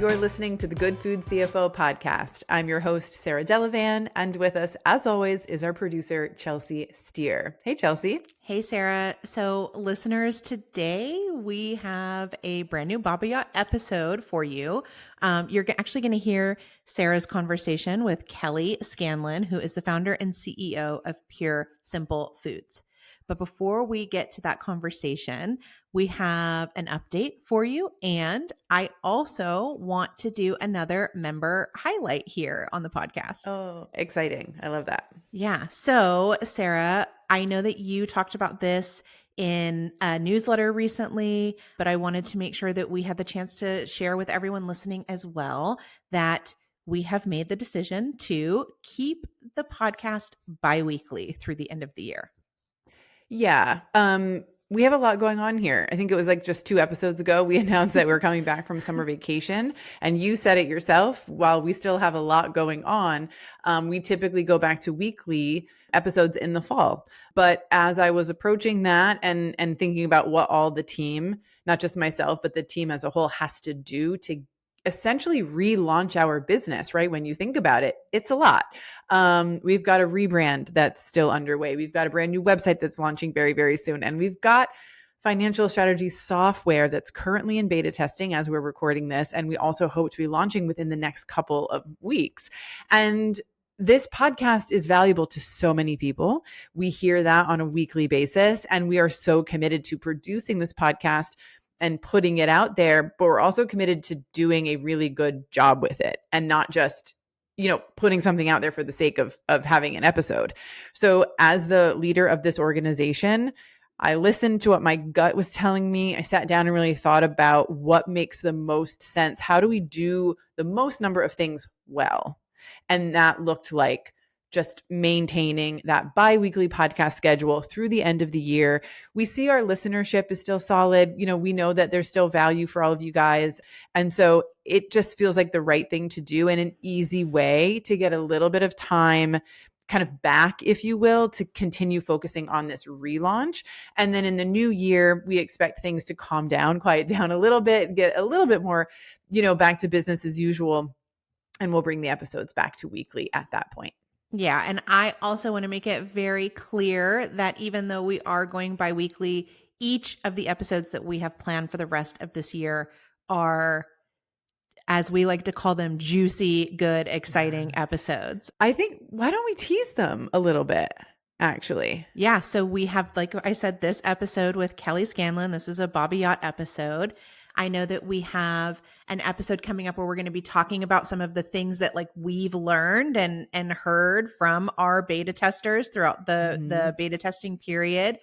You're listening to the Good Food CFO podcast. I'm your host, Sarah Delavan, and with us, as always, is our producer, Chelsea Steer. Hey, Chelsea. Hey, Sarah. So listeners, today we have a brand new Baba Yacht episode for you. You're actually going to hear Sarah's conversation with Kelley Scanlin, who is the founder and CEO of Pure Simple Foods. But before we get to that conversation, we have an update for you. And I also want to do another member highlight here on the podcast. Oh, exciting. I love that. Yeah. So, Sarah, I know that you talked about this in a newsletter recently, but I wanted to make sure that we had the chance to share with everyone listening as well that we have made the decision to keep the podcast bi-weekly through the end of the year. Yeah. We have a lot going on here. I think it was like just 2 episodes ago, we announced that we're coming back from summer vacation. And you said it yourself, while we still have a lot going on, we typically go back to weekly episodes in the fall. But as I was approaching that and thinking about what all the team, not just myself, but the team as a whole has to do to essentially relaunch our business, right? When you think about it, it's a lot. We've got a rebrand that's still underway. We've got a brand new website that's launching very, very soon. And we've got financial strategy software that's currently in beta testing as we're recording this. And we also hope to be launching within the next couple of weeks. And this podcast is valuable to so many people. We hear that on a weekly basis, and we are so committed to producing this podcast and putting it out there, but we're also committed to doing a really good job with it and not just, putting something out there for the sake of having an episode. So as the leader of this organization, I listened to what my gut was telling me. I sat down and really thought about what makes the most sense. How do we do the most number of things well? And that looked like just maintaining that bi-weekly podcast schedule through the end of the year. We see our listenership is still solid. We know that there's still value for all of you guys. And so it just feels like the right thing to do and an easy way to get a little bit of time kind of back, if you will, to continue focusing on this relaunch. And then in the new year, we expect things to calm down, quiet down a little bit, get a little bit more, back to business as usual. And we'll bring the episodes back to weekly at that point. Yeah. And I also want to make it very clear that even though we are going bi-weekly, each of the episodes that we have planned for the rest of this year are, as we like to call them, juicy, good, exciting episodes. I think, why don't we tease them a little bit, actually? Yeah. So we have, like I said, this episode with Kelley Scanlin. This is a Baba Yacht episode. I know that we have an episode coming up where we're going to be talking about some of the things that we've learned and heard from our beta testers throughout the beta testing period.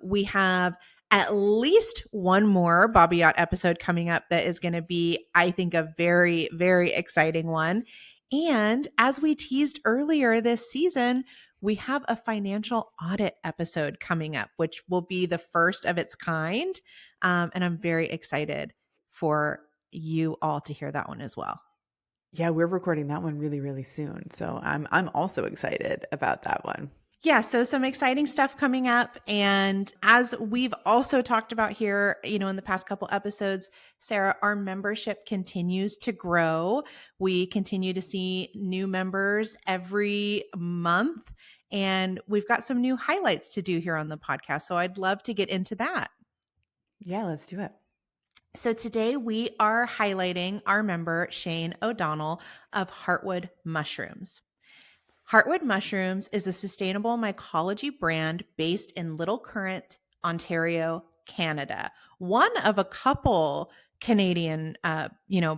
We have at least one more Baba Yacht episode coming up that is going to be, I think, a very, very exciting one. And as we teased earlier this season, we have a financial audit episode coming up, which will be the first of its kind. And I'm very excited for you all to hear that one as well. Yeah, we're recording that one really, really soon. So I'm also excited about that one. Yeah, so some exciting stuff coming up. And as we've also talked about here, in the past couple episodes, Sarah, our membership continues to grow. We continue to see new members every month, and we've got some new highlights to do here on the podcast. So I'd love to get into that. Yeah, let's do it. So today we are highlighting our member, Shane O'Donnell of Heartwood Mushrooms. Heartwood Mushrooms is a sustainable mycology brand based in Little Current, Ontario, Canada. One of a couple Canadian,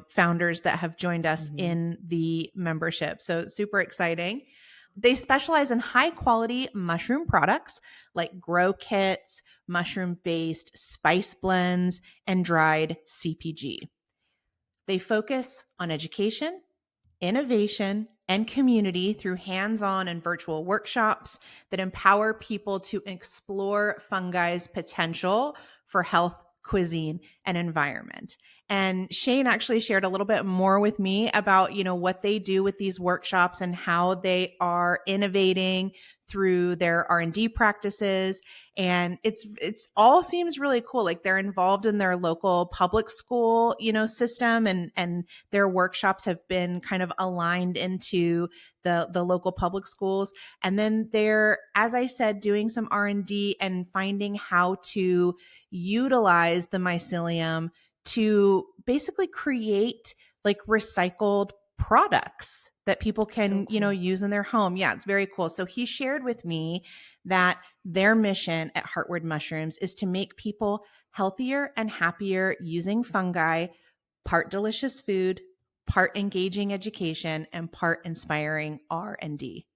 founders that have joined us in the membership. So super exciting. They specialize in high quality mushroom products like grow kits, mushroom-based spice blends, and dried CPG. They focus on education, innovation, and community through hands-on and virtual workshops that empower people to explore fungi's potential for health, cuisine, and environment. And Shane actually shared a little bit more with me about, what they do with these workshops and how they are innovating through their R&D practices, and it's all seems really cool. Like they're involved in their local public school, system, and their workshops have been kind of aligned into the local public schools. And then they're, as I said, doing some R&D and finding how to utilize the mycelium to basically create like recycled products that people So can, cool. use in their home. Yeah, it's very cool. So he shared with me that their mission at Heartwood Mushrooms is to make people healthier and happier using fungi, part delicious food, part engaging education, and part inspiring R&D.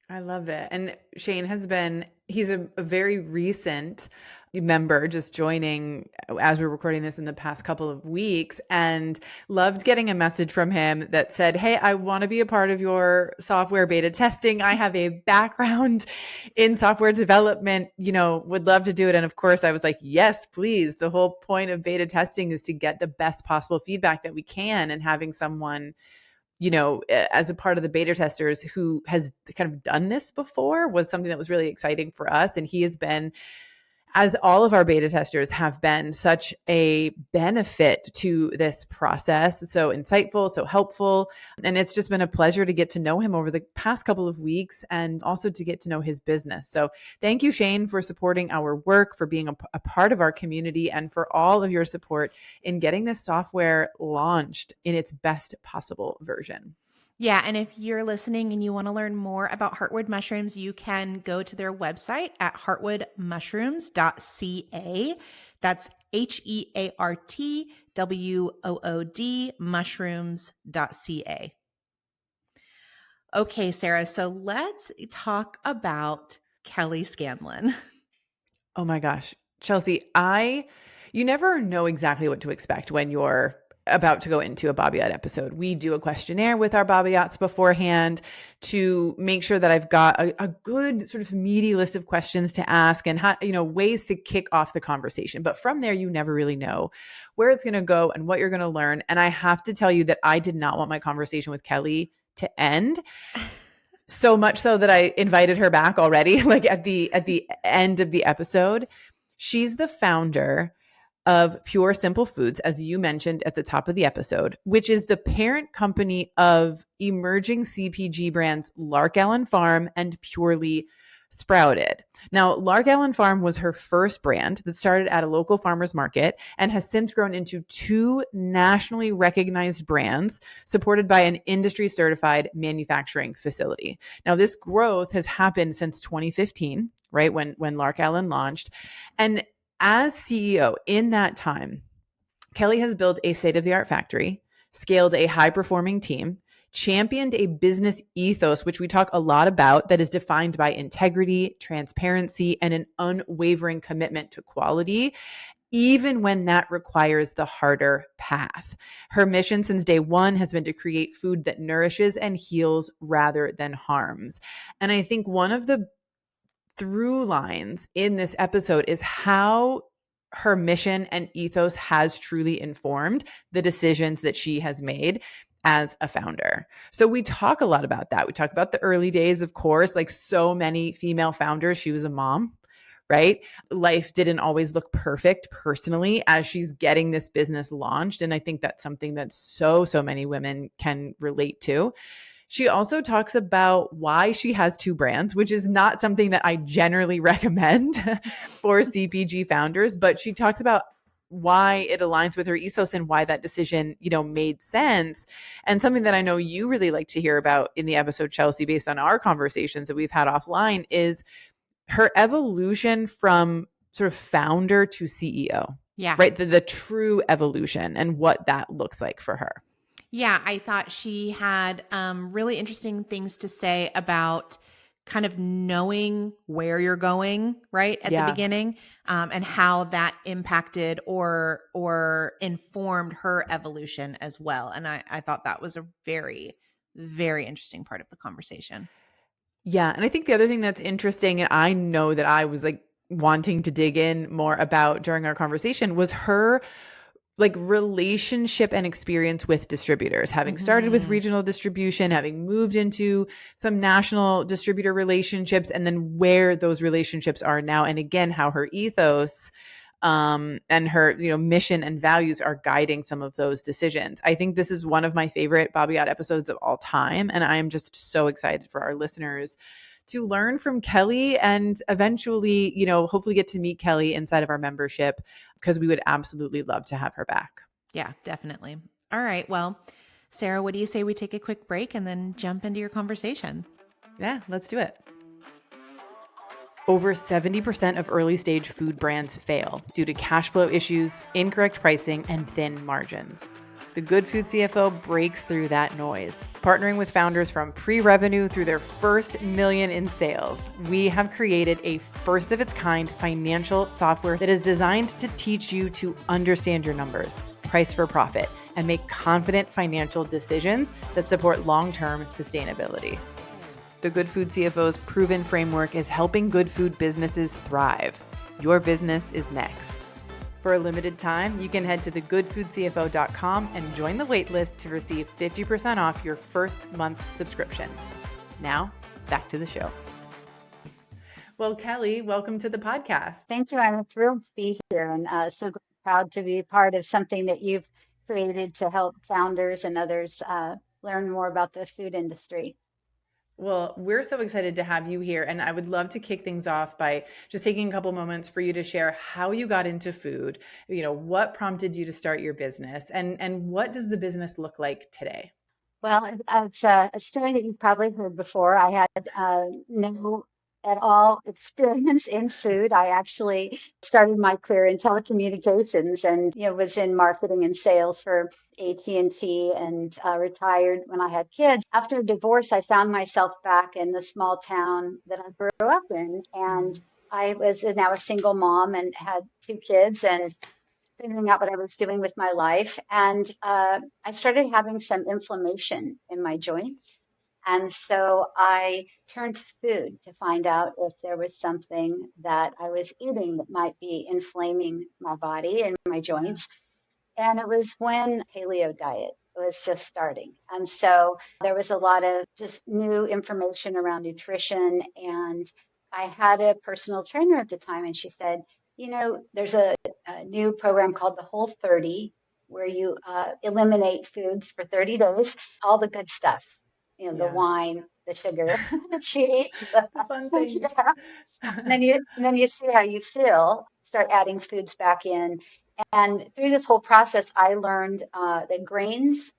I love it. And Shane he's a very recent member, just joining as we're recording this in the past couple of weeks, and loved getting a message from him that said, "Hey, I want to be a part of your software beta testing. I have a background in software development, would love to do it." And of course, I was like, "Yes, please." The whole point of beta testing is to get the best possible feedback that we can, and having someone as a part of the beta testers who has kind of done this before was something that was really exciting for us. And he has been, as all of our beta testers have been, such a benefit to this process. So insightful, so helpful. And it's just been a pleasure to get to know him over the past couple of weeks, and also to get to know his business. So thank you, Shane, for supporting our work, for being a part of our community, and for all of your support in getting this software launched in its best possible version. Yeah, and if you're listening and you want to learn more about Heartwood Mushrooms, you can go to their website at heartwoodmushrooms.ca. That's HEARTWOOD mushrooms.ca. Okay, Sarah, so let's talk about Kelley Scanlin. Oh my gosh. Chelsea, you never know exactly what to expect when you're about to go into a Bobbiat episode. We do a questionnaire with our Bobbiats beforehand to make sure that I've got a good sort of meaty list of questions to ask, and ways to kick off the conversation. But from there, you never really know where it's going to go and what you're going to learn. And I have to tell you that I did not want my conversation with Kelley to end. So much so that I invited her back already, like at the end of the episode. She's the founder of Pure Simple Foods, as you mentioned at the top of the episode, which is the parent company of emerging CPG brands Lark-Ellen Farm and Purely Sprouted. Now, Lark-Ellen Farm was her first brand that started at a local farmer's market and has since grown into two nationally recognized brands supported by an industry certified manufacturing facility. Now, this growth has happened since 2015, right? When Lark-Ellen launched. And as CEO in that time, Kelley has built a state-of-the-art factory, scaled a high-performing team, championed a business ethos, which we talk a lot about, that is defined by integrity, transparency, and an unwavering commitment to quality, even when that requires the harder path. Her mission since day one has been to create food that nourishes and heals rather than harms. And I think one of the through lines in this episode is how her mission and ethos has truly informed the decisions that she has made as a founder. So we talk a lot about that. We talk about the early days, of course, like so many female founders. She was a mom, right? Life didn't always look perfect personally as she's getting this business launched. And I think that's something that so many women can relate to. She also talks about why she has two brands, which is not something that I generally recommend for CPG founders, but she talks about why it aligns with her ethos and why that decision, made sense. And something that I know you really like to hear about in the episode, Chelsea, based on our conversations that we've had offline, is her evolution from sort of founder to CEO, Yeah. right? The true evolution and what that looks like for her. Yeah, I thought she had really interesting things to say about kind of knowing where you're going, right, at the Yeah. beginning, and how that impacted or informed her evolution as well. And I thought that was a very, very interesting part of the conversation. Yeah. And I think the other thing that's interesting, and I know that I was like wanting to dig in more about during our conversation, was her like relationship and experience with distributors, having started with Mm-hmm. regional distribution, having moved into some national distributor relationships, and then where those relationships are now. And again, how her ethos and her, mission and values are guiding some of those decisions. I think this is one of my favorite Bobby Ott episodes of all time. And I am just so excited for our listeners to learn from Kelley and eventually, hopefully get to meet Kelley inside of our membership, because we would absolutely love to have her back. Yeah, definitely. All right. Well, Sarah, what do you say we take a quick break and then jump into your conversation? Yeah, let's do it. Over 70% of early stage food brands fail due to cash flow issues, incorrect pricing, and thin margins. The Good Food CFO breaks through that noise. Partnering with founders from pre-revenue through their first million in sales, we have created a first of its kind financial software that is designed to teach you to understand your numbers, price for profit, and make confident financial decisions that support long-term sustainability. The Good Food CFO's proven framework is helping good food businesses thrive. Your business is next. For a limited time, you can head to thegoodfoodcfo.com and join the waitlist to receive 50% off your first month's subscription. Now, back to the show. Well, Kelley, welcome to the podcast. Thank you. I'm thrilled to be here and so proud to be part of something that you've created to help founders and others learn more about the food industry. Well, we're so excited to have you here, and I would love to kick things off by just taking a couple moments for you to share how you got into food, what prompted you to start your business, and what does the business look like today? Well, it's a story that you've probably heard before. I had no at all experience in food. I actually started my career in telecommunications and was in marketing and sales for AT&T and retired when I had kids. After divorce, I found myself back in the small town that I grew up in, and I was now a single mom and had two kids and figuring out what I was doing with my life. And I started having some inflammation in my joints. And so I turned to food to find out if there was something that I was eating that might be inflaming my body and my Yeah. joints. And it was when paleo diet was just starting. And so there was a lot of just new information around nutrition. And I had a personal trainer at the time, and she said, there's a new program called the Whole 30, where you eliminate foods for 30 days, all the good stuff, the Yeah. wine, the sugar, the cheese. The fun things. Yeah. And then you see how you feel, start adding foods back in. And through this whole process, I learned that grains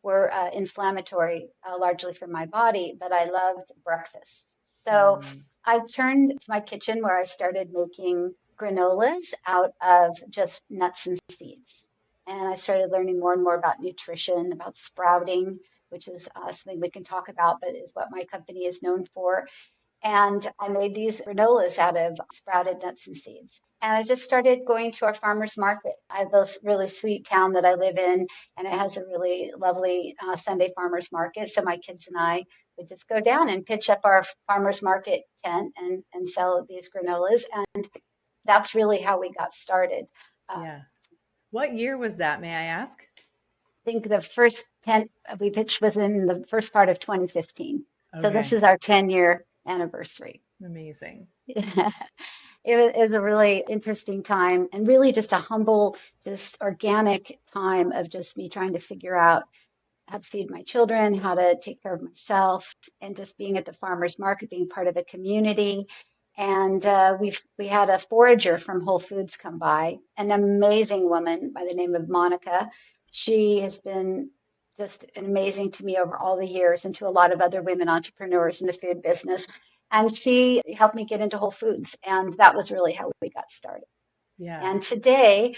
were inflammatory, largely for my body, but I loved breakfast. So Mm, I turned to my kitchen where I started making granolas out of just nuts and seeds. And I started learning more and more about nutrition, about sprouting, which is something we can talk about, but is what my company is known for. And I made these granolas out of sprouted nuts and seeds. And I just started going to our farmers market. I have this really sweet town that I live in, and it has a really lovely Sunday farmers market. So my kids and I would just go down and pitch up our farmers market tent and sell these granolas. And that's really how we got started. yeah. What year was that, may I ask? I think the first tent we pitched was in the first part of 2015. So this Okay. is our 10-year anniversary. Amazing. It was a really interesting time and really just a humble, just organic time of just me trying to figure out how to feed my children, how to take care of myself, and just being at the farmers market, being part of a community. And we had a forager from Whole Foods come by, an amazing woman by the name of Monica. She has been just amazing to me over all the years, and to a lot of other women entrepreneurs in the food business. And she helped me get into Whole Foods, and that was really how we got started. Yeah. And today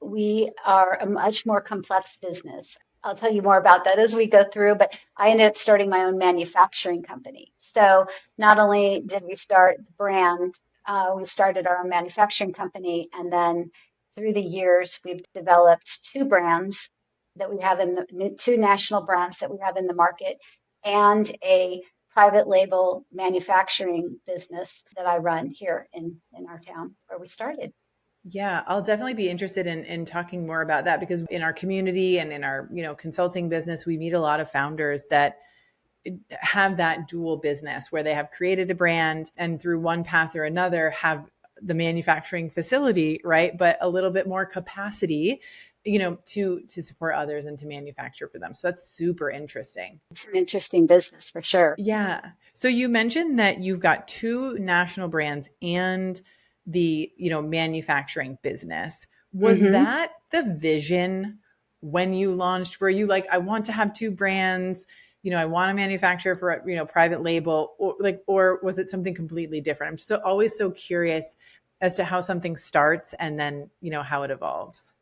we are a much more complex business. I'll tell you more about that as we go through, but I ended up starting my own manufacturing company. So not only did we start the brand, we started our own manufacturing company, and then through the years, we've developed two brands that we have in the two national brands that we have in the market, and a private label manufacturing business that I run here in our town where we started. Yeah, I'll definitely be interested in talking more about that, because in our community and in our, consulting business, we meet a lot of founders that have that dual business where they have created a brand and through one path or another have the manufacturing facility, right? But a little bit more capacity, to support others and to manufacture for them. So that's super interesting. It's an interesting business for sure. Yeah. So you mentioned that you've got two national brands and the, manufacturing business. Was Hmm. that the vision when you launched? Were you like, I want to have two brands, I want to manufacture for, private label, or was it something completely different? I'm so always so curious as to how something starts and then, how it evolves.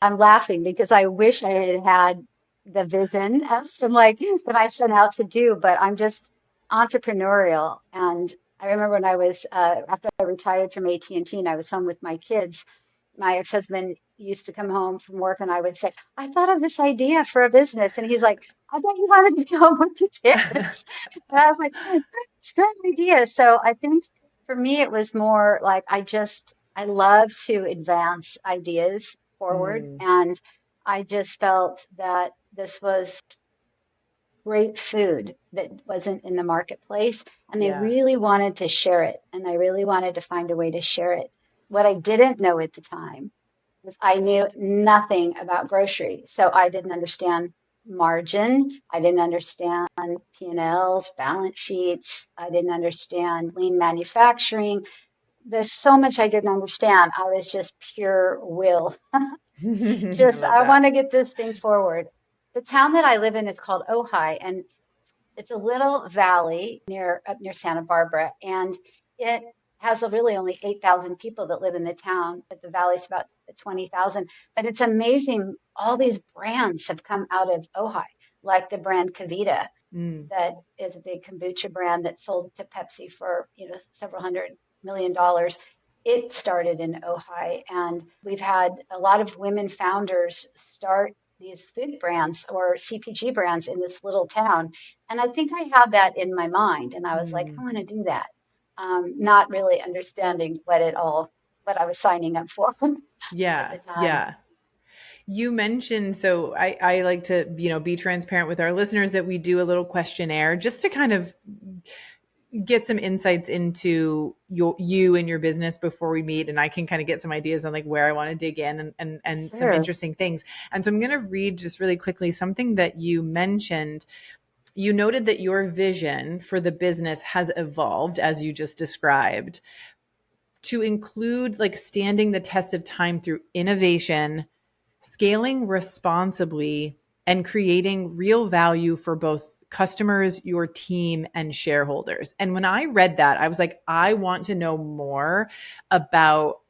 I'm laughing because I wish I had had the vision as to like that I set out to do, but I'm just entrepreneurial. And I remember when I was after I retired from AT&T and I was home with my kids, my ex-husband used to come home from work and I would say, I thought of this idea for a business. And he's like, I thought you wanted to go home with your kids. And I was like, it's a great idea. So I think for me, it was more like I love to advance ideas forward. Mm, And I just felt that this was great food that wasn't in the marketplace. And I yeah. really wanted to share it. And I really wanted to find a way to share it. What I didn't know at the time was I knew nothing about grocery. So I didn't understand margin. I didn't understand P&Ls, balance sheets. I didn't understand lean manufacturing. There's so much I didn't understand. I was just pure will. I Just, love I that. want to get this thing forward. The town that I live in is called Ojai, and it's a little valley up near Santa Barbara, and it has really only 8,000 people that live in the town, but the valley's about 20,000. But it's amazing. All these brands have come out of Ojai, like the brand Kavita, Mm, that is a big kombucha brand that sold to Pepsi for, several $100 million. It started in Ojai, and we've had a lot of women founders start these food brands or CPG brands in this little town. And I think I had that in my mind, and I was like, I mm. want to do that, not really understanding what I was signing up for at Yeah, the time. yeah. You mentioned, so I like to, be transparent with our listeners that we do a little questionnaire just to kind of get some insights into you and your business before we meet. And I can kind of get some ideas on like where I want to dig in and some Sure. interesting things. And so I'm going to read just really quickly something that you mentioned. You noted that your vision for the business has evolved, as you just described, to include like standing the test of time through innovation, scaling responsibly, and creating real value for both customers, your team, and shareholders. And when I read that, I was like, I want to know more about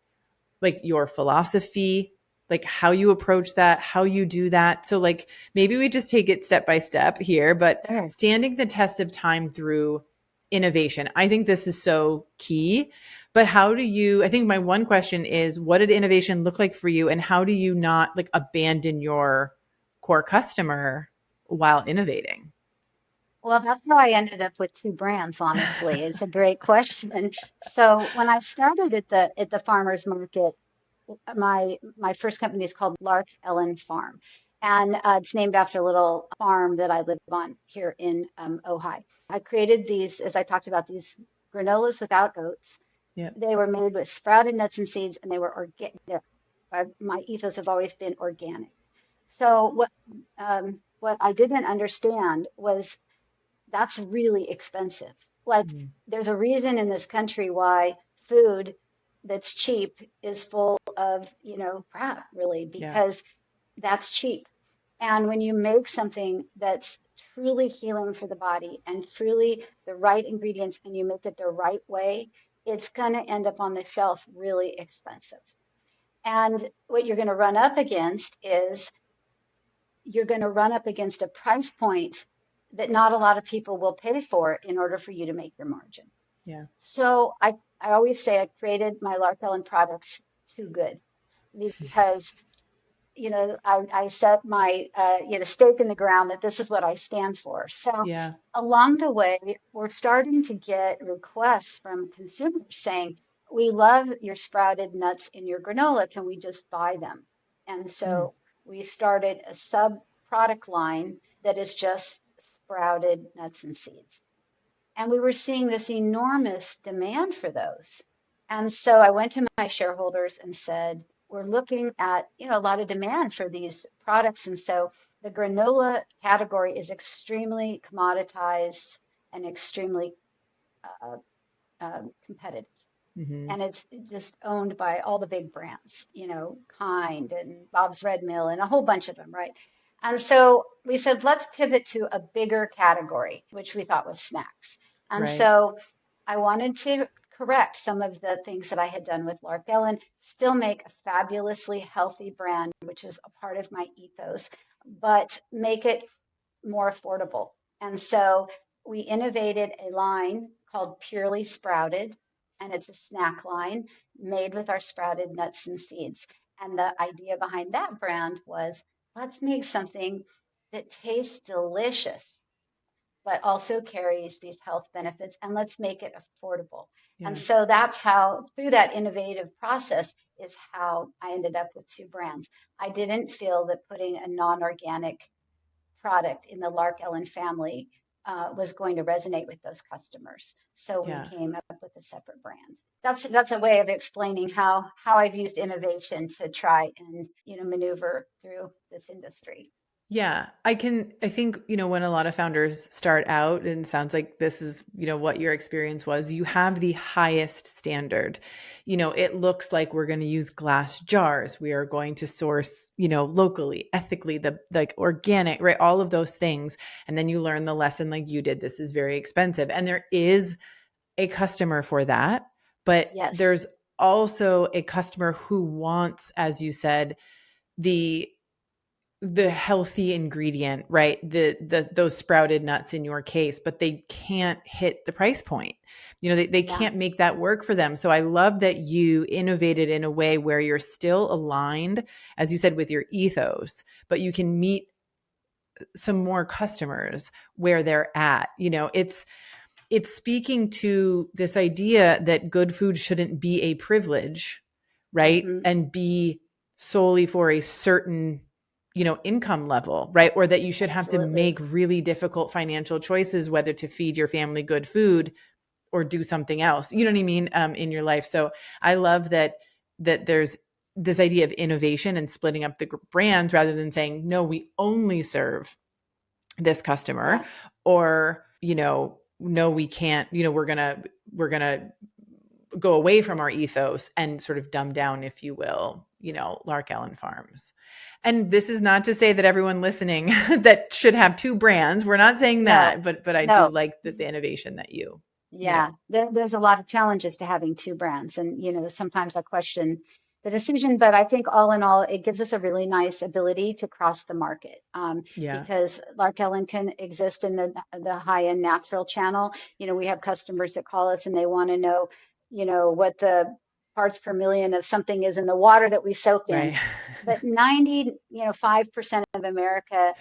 like your philosophy, like how you approach that, how you do that. So like maybe we just take it step by step here, but Sure. standing the test of time through innovation. I think this is so key. But how do you, I think my one question is, what did innovation look like for you, and how do you not like abandon your core customer while innovating? Well, that's how I ended up with two brands, honestly. It's a great question. So when I started at the farmers market, my first company is called Lark-Ellen Farm, and it's named after a little farm that I live on here in Ojai. I created these, as I talked about, these granolas without oats. Yep. They were made with sprouted nuts and seeds, and they were organic. My ethos have always been organic. So what I didn't understand was that's really expensive. Like, Mm, there's a reason in this country why food that's cheap is full of, crap, really, yeah. because that's cheap. And when you make something that's truly healing for the body and truly the right ingredients and you make it the right way, it's going to end up on the shelf really expensive. And what you're going to run up against is you're going to run up against a price point that not a lot of people will pay for in order for you to make your margin. Yeah. So I always say I created my Lark-Ellen products too good because, I set my, stake in the ground that this is what I stand for. So Yeah. along the way, we're starting to get requests from consumers saying, we love your sprouted nuts in your granola. Can we just buy them? And Mm. so we started a sub product line that is just sprouted nuts and seeds. And we were seeing this enormous demand for those. And so I went to my shareholders and said, we're looking at, a lot of demand for these products. And so the granola category is extremely commoditized and extremely uh, competitive. Hmm. And it's just owned by all the big brands, Kind and Bob's Red Mill and a whole bunch of them, right? And so we said, let's pivot to a bigger category, which we thought was snacks. And Right. so I wanted to correct some of the things that I had done with Lark-Ellen, still make a fabulously healthy brand, which is a part of my ethos, but make it more affordable. And so we innovated a line called Purely Sprouted, and it's a snack line made with our sprouted nuts and seeds. And the idea behind that brand was, let's make something that tastes delicious, but also carries these health benefits, and let's make it affordable. And Yeah. so that's how, through that innovative process, is how I ended up with two brands. I didn't feel that putting a non organic product in the Lark-Ellen family was going to resonate with those customers. So we Yeah. came up with a separate brand. That's a way of explaining how I've used innovation to try and maneuver through this industry. Yeah, I think, when a lot of founders start out, and it sounds like this is, what your experience was, you have the highest standard. It looks like we're going to use glass jars. We are going to source, locally, ethically, the like organic, right? All of those things. And then you learn the lesson like you did. This is very expensive. And there is a customer for that, but Yes. there's also a customer who wants, as you said, the healthy ingredient, right? The those sprouted nuts in your case, but they can't hit the price point. They Yeah. can't make that work for them. So I love that you innovated in a way where you're still aligned, as you said, with your ethos, but you can meet some more customers where they're at. It's speaking to this idea that good food shouldn't be a privilege, right? Hmm. And be solely for a certain, income level, right? Or that you should have to Absolutely. make really difficult financial choices, whether to feed your family good food or do something else. You know what I mean? In your life. So I love that there's this idea of innovation and splitting up the brands rather than saying, no, we only serve this customer, Yeah. or no, we can't, we're gonna go away from our ethos and sort of dumb down, if you will, Lark-Ellen Farms. And this is not to say that everyone listening that should have two brands. We're not saying No. that, but I do No. like the innovation that you know Yeah, there's a lot of challenges to having two brands. And, sometimes I question the decision, but I think all in all, it gives us a really nice ability to cross the market yeah, because Lark-Ellen can exist in the high-end natural channel. We have customers that call us and they want to know, what the parts per million of something is in the water that we soak in. right. But 5% of America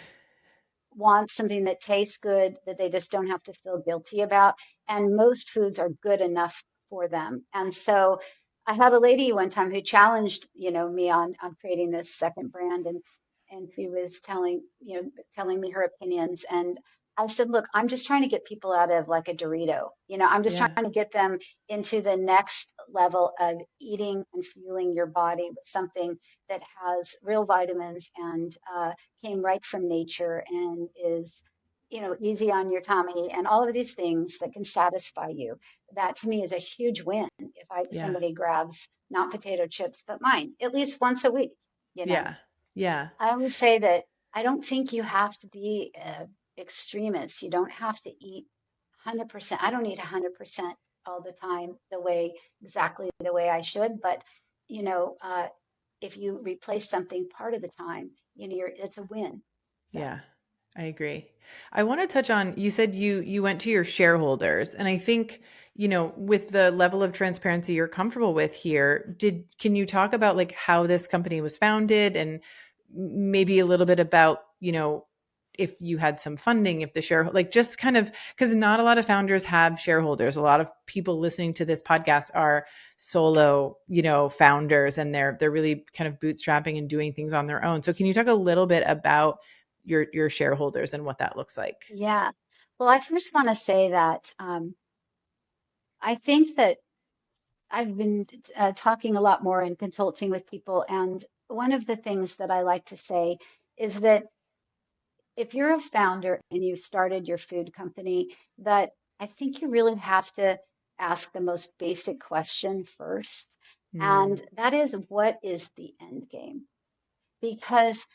want something that tastes good that they just don't have to feel guilty about. And most foods are good enough for them. And so I had a lady one time who challenged, me on creating this second brand and she was telling me her opinions. And I said, look, I'm just trying to get people out of like a Dorito. I'm just Yeah, trying to get them into the next level of eating and fueling your body with something that has real vitamins and came right from nature and is easy on your tummy and all of these things that can satisfy you. That to me is a huge win if yeah, somebody grabs not potato chips but mine at least once a week you know yeah, yeah, I always say that I don't think you have to be extremist. You don't have to eat 100%. I don't eat 100% all the time exactly the way I should, but you know uh, if you replace something part of the time, it's a win. So yeah. I agree. I want to touch on, you said you went to your shareholders, and I think, with the level of transparency you're comfortable with here, can you talk about like how this company was founded, and maybe a little bit about, if you had some funding, if the share, like just kind of, because not a lot of founders have shareholders. A lot of people listening to this podcast are solo, founders, and they're really kind of bootstrapping and doing things on their own. So can you talk a little bit about your shareholders and what that looks like? Yeah. Well, I first want to say that I think that I've been talking a lot more and consulting with people. And one of the things that I like to say is that if you're a founder and you've started your food company, that I think you really have to ask the most basic question first. And Mm, that is, what is the end game? Because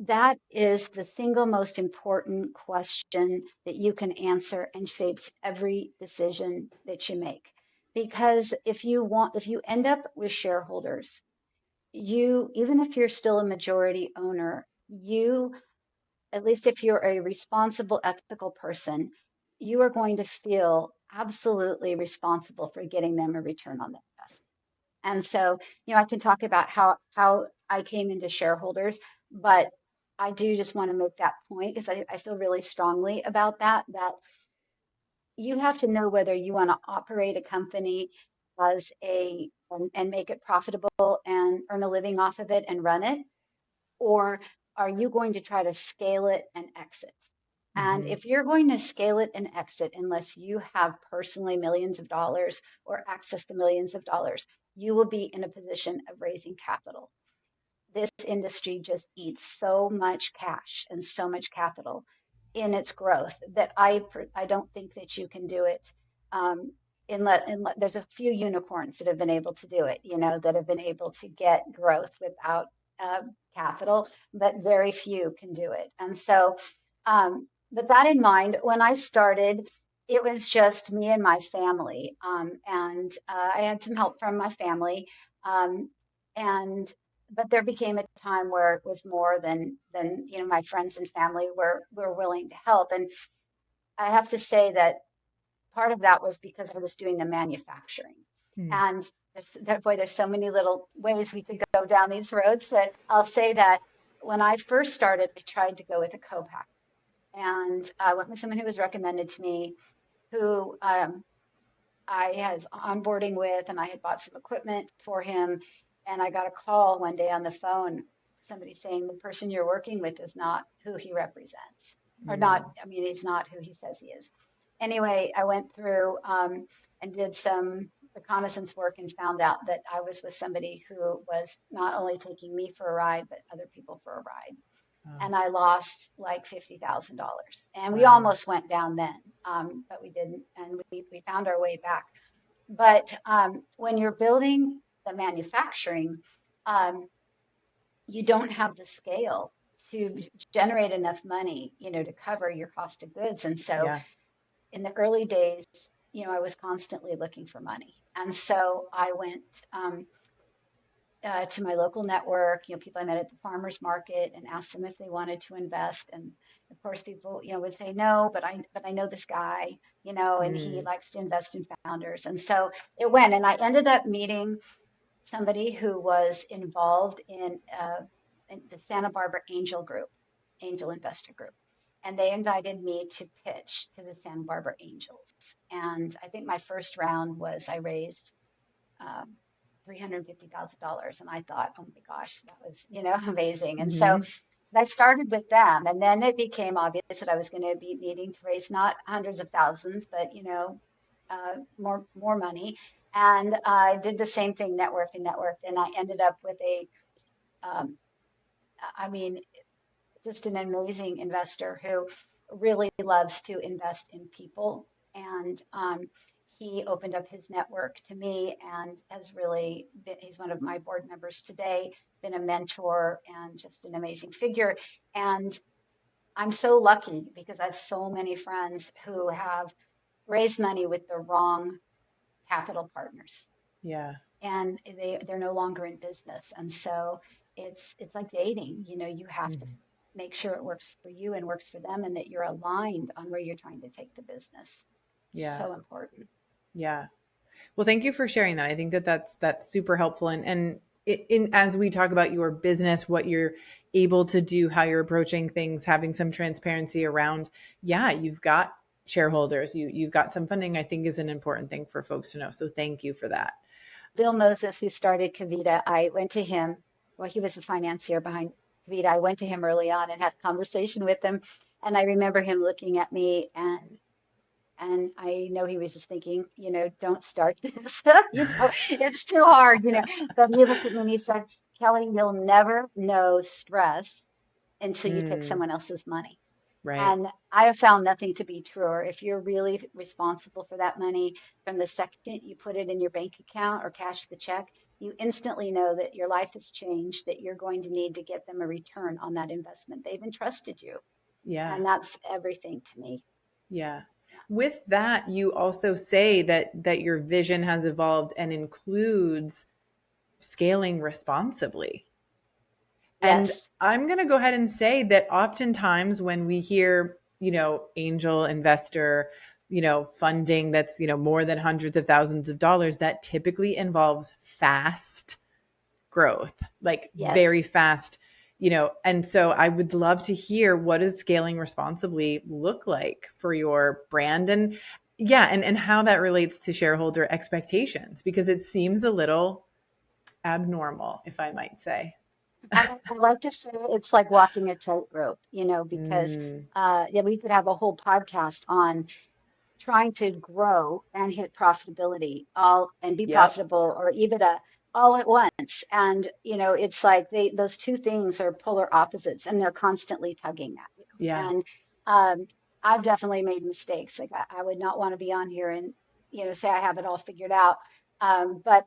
that is the single most important question that you can answer and shapes every decision that you make. Because if you end up with shareholders, even if you're still a majority owner, at least if you're a responsible, ethical person, you are going to feel absolutely responsible for getting them a return on their investment. And so, I can talk about how I came into shareholders, but I do just want to make that point because I feel really strongly about that you have to know whether you want to operate a company and make it profitable and earn a living off of it and run it, or are you going to try to scale it and exit? And mhm, if you're going to scale it and exit, unless you have personally millions of dollars or access to millions of dollars, you will be in a position of raising capital. This industry just eats so much cash and so much capital in its growth that I don't think that you can do it. There's a few unicorns that have been able to do it, that have been able to get growth without uh, capital, but very few can do it. And so, with that in mind, when I started, it was just me and my family, and I had some help from my family, um, and but there became a time where it was more than my friends and family were willing to help. And I have to say that part of that was because I was doing the manufacturing. mm, And there's so many little ways we could go down these roads, that I'll say that when I first started, I tried to go with a co-pack. And I went with someone who was recommended to me, who I was onboarding with, and I had bought some equipment for him. And I got a call one day on the phone, somebody saying the person you're working with is not who he represents, or not. mm, I mean, he's not who he says he is. Anyway, I went through and did some reconnaissance work and found out that I was with somebody who was not only taking me for a ride, but other people for a ride. oh, And I lost like $50,000. And we wow. almost went down then, but we didn't. And we found our way back. But when you're building the manufacturing, um, you don't have the scale to generate enough money, to cover your cost of goods. And so Yeah. in the early days, I was constantly looking for money. And so I went to my local network, people I met at the farmers market, and asked them if they wanted to invest. And of course, people, would say no, but I know this guy, and he Mm, likes to invest in founders. And so it went, and I ended up meeting somebody who was involved in the Santa Barbara Angel Investor Group. And they invited me to pitch to the Santa Barbara Angels. And I think my first round was I raised um, $350,000. And I thought, oh my gosh, that was, amazing. And so mhm, I started with them. And then it became obvious that I was going to be needing to raise not hundreds of thousands, but, more money. And I did the same thing, networked. And I ended up with um, I mean, just an amazing investor who really loves to invest in people. And he opened up his network to me and he's one of my board members today, been a mentor and just an amazing figure. And I'm so lucky because I have so many friends who have raised money with the wrong capital partners, yeah. and they're no longer in business. And so it's like dating, you have to Mhm, make sure it works for you and works for them, and that you're aligned on where you're trying to take the business. It's yeah. so important. Yeah. Well, thank you for sharing that. I think that that's super helpful. And as we talk about your business, what you're able to do, how you're approaching things, having some transparency around, yeah, you've got shareholders, you've got some funding, I think is an important thing for folks to know. So thank you for that. Bill Moses, who started Kavita, I went to him. Well, he was the financier behind Kavita. I went to him early on and had a conversation with him. And I remember him looking at me and I know he was just thinking, don't start this. It's too hard. But he looked at me and he said, Kelley, you'll never know stress until you take Mm, someone else's money. right. And I have found nothing to be truer. If you're really responsible for that money, from the second you put it in your bank account or cash the check, you instantly know that your life has changed, that you're going to need to get them a return on that investment. They've entrusted you. Yeah. And that's everything to me. Yeah. With that, you also say that your vision has evolved and includes scaling responsibly. And Yes, I'm going to go ahead and say that oftentimes when we hear, angel investor, funding that's, more than hundreds of thousands of dollars, that typically involves fast growth, like yes. very fast, and so I would love to hear, what does scaling responsibly look like for your brand? And yeah, and how that relates to shareholder expectations, because it seems a little abnormal, if I might say. I like to say it's like walking a tightrope, because Mm, yeah, we could have a whole podcast on trying to grow and hit profitability all and be yep. profitable or EBITDA all at once. And it's like those two things are polar opposites and they're constantly tugging at you. Yeah. And um, I've definitely made mistakes. Like I would not want to be on here and say I have it all figured out. But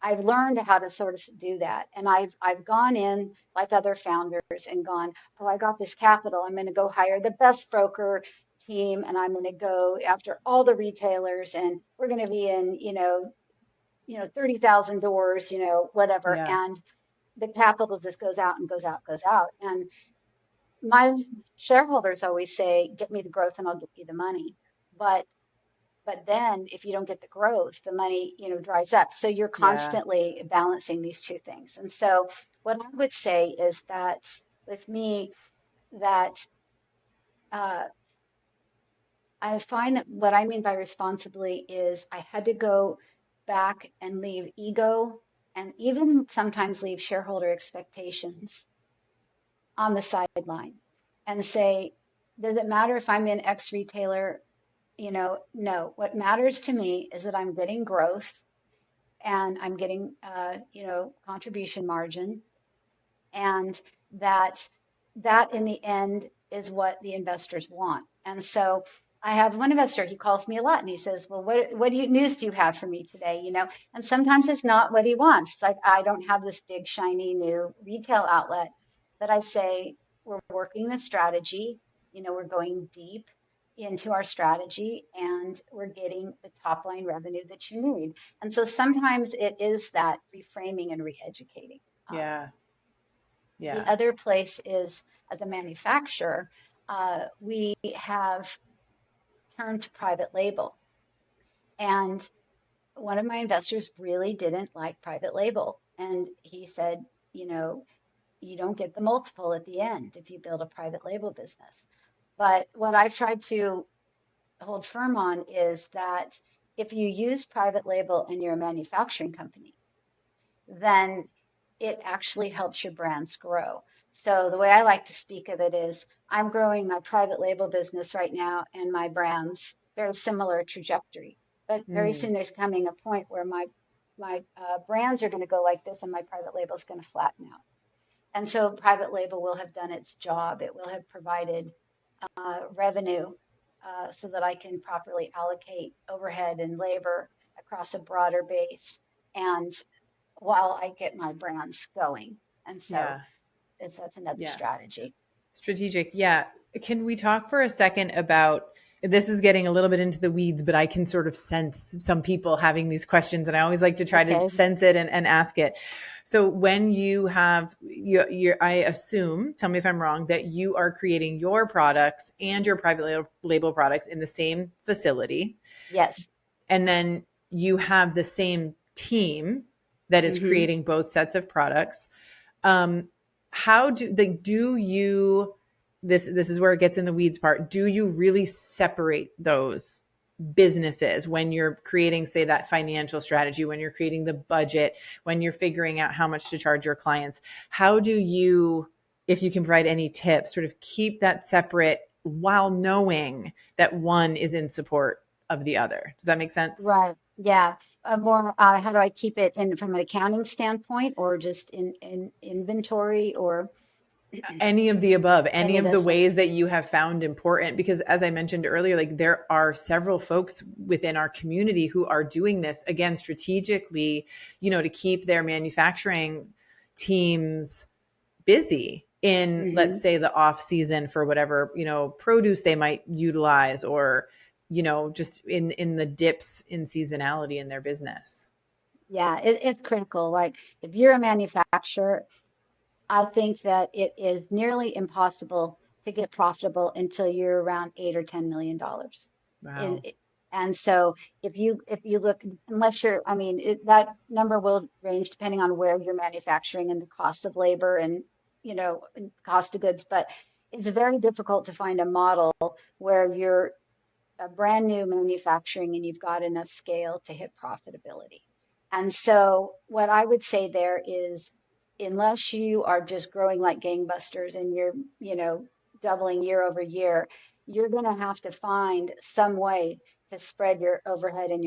I've learned how to sort of do that. And I've gone in like other founders and gone, oh, I got this capital. I'm going to go hire the best broker team and I'm going to go after all the retailers and we're going to be in, 30,000 doors, whatever. Yeah. And the capital just goes out and goes out, goes out. And my shareholders always say, get me the growth and I'll get you the money. But then if you don't get the growth, the money, dries up. So you're Yeah. constantly balancing these two things. And so what I would say is that with me, that uh, I find that what I mean by responsibly is I had to go back and leave ego and even sometimes leave shareholder expectations on the sideline and say, does it matter if I'm in X retailer? No. What matters to me is that I'm getting growth and I'm getting, contribution margin, and that in the end is what the investors want. And so I have one investor, he calls me a lot and he says, well, what news do you have for me today? And sometimes it's not what he wants. It's like, I don't have this big, shiny new retail outlet, but I say, we're working the strategy, we're going deep into our strategy and we're getting the top line revenue that you need. And so sometimes it is that reframing and re-educating. Um, Yeah. the Yeah. other place is as a manufacturer, we have turned to private label. And one of my investors really didn't like private label. And he said, you know, you don't get the multiple at the end if you build a private label business. But what I've tried to hold firm on is that if you use private label and you're a manufacturing company, then it actually helps your brands grow. So the way I like to speak of it is I'm growing my private label business right now and my brands, very similar trajectory. But very Mm, soon there's coming a point where my brands are going to go like this and my private label is going to flatten out. And so private label will have done its job. It will have provided revenue so that I can properly allocate overhead and labor across a broader base. And while I get my brands going. And so yeah. that's another Yeah. strategy. Strategic. Yeah. Can we talk for a second about, this is getting a little bit into the weeds, but I can sort of sense some people having these questions and I always like to try to Okay. sense it and ask it. So when you have I assume, tell me if I'm wrong, that you are creating your products and your private label products in the same facility. Yes. And then you have the same team that is Mm-hmm. creating both sets of products. How do you, this is where it gets in the weeds part. Do you really separate those businesses when you're creating, say, that financial strategy, when you're creating the budget, when you're figuring out how much to charge your clients? How do you, if you can provide any tips, sort of keep that separate while knowing that one is in support of the other? Does that make sense? Right. Yeah. More, how do I keep it in from an accounting standpoint or just in inventory or Any of the above, any any of of the those ways things? that you have found important, because as I mentioned earlier, like there are several folks within our community who are doing this again strategically, to keep their manufacturing teams busy in, let's Hmm. say, the off season for whatever, produce they might utilize, or, just in the dips in seasonality in their business. Yeah, it's critical. Like if you're a manufacturer, I think that it is nearly impossible to get profitable until you're around $8 or $10 million. In, Wow. and so if you look, unless you're, I mean, that number will range depending on where you're manufacturing and the cost of labor and cost of goods. But it's very difficult to find a model where you're a brand new manufacturing and you've got enough scale to hit profitability. And so what I would say there is unless you are just growing like gangbusters and you're doubling year over year, you're going to have to find some way to spread your overhead and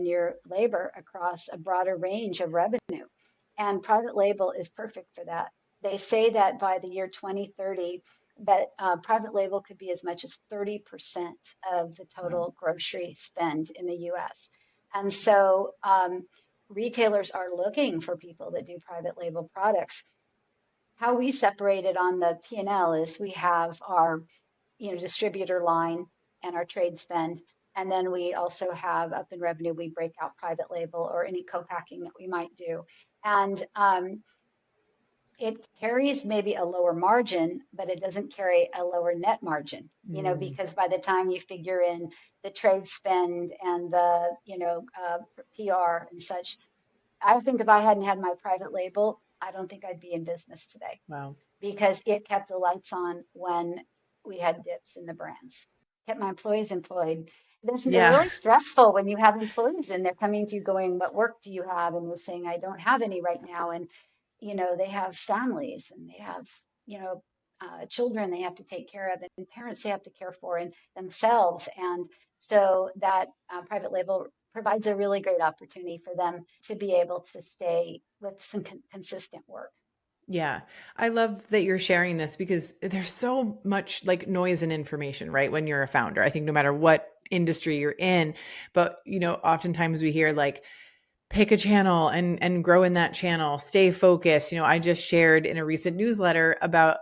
your labor across a broader range of revenue. And private label is perfect for that. They say that by the year 2030, that private label could be as much as 30% of the Wow. total grocery spend in the US. And so retailers are looking for people that do private label products. How we separate it on the P&L is we have our distributor line and our trade spend. And then we also have up in revenue, we break out private label or any co-packing that we might do. And it carries maybe a lower margin, but it doesn't carry a lower net margin, Mm, because by the time you figure in the trade spend and the PR and such, I think if I hadn't had my private label, I don't think I'd be in business today wow. because it kept the lights on when we had dips in the brands, kept my employees employed. They're Yeah. really stressful when you have employees and they're coming to you going, "What work do you have?" And we're saying, "I don't have any right now." And they have families and they have, you know, children they have to take care of and parents they have to care for and themselves. And so that private label provides a really great opportunity for them to be able to stay with some consistent work. Yeah. I love that you're sharing this because there's so much like noise and information, right? When you're a founder, I think no matter what industry you're in, but oftentimes we hear like pick a channel and grow in that channel, stay focused. I just shared in a recent newsletter about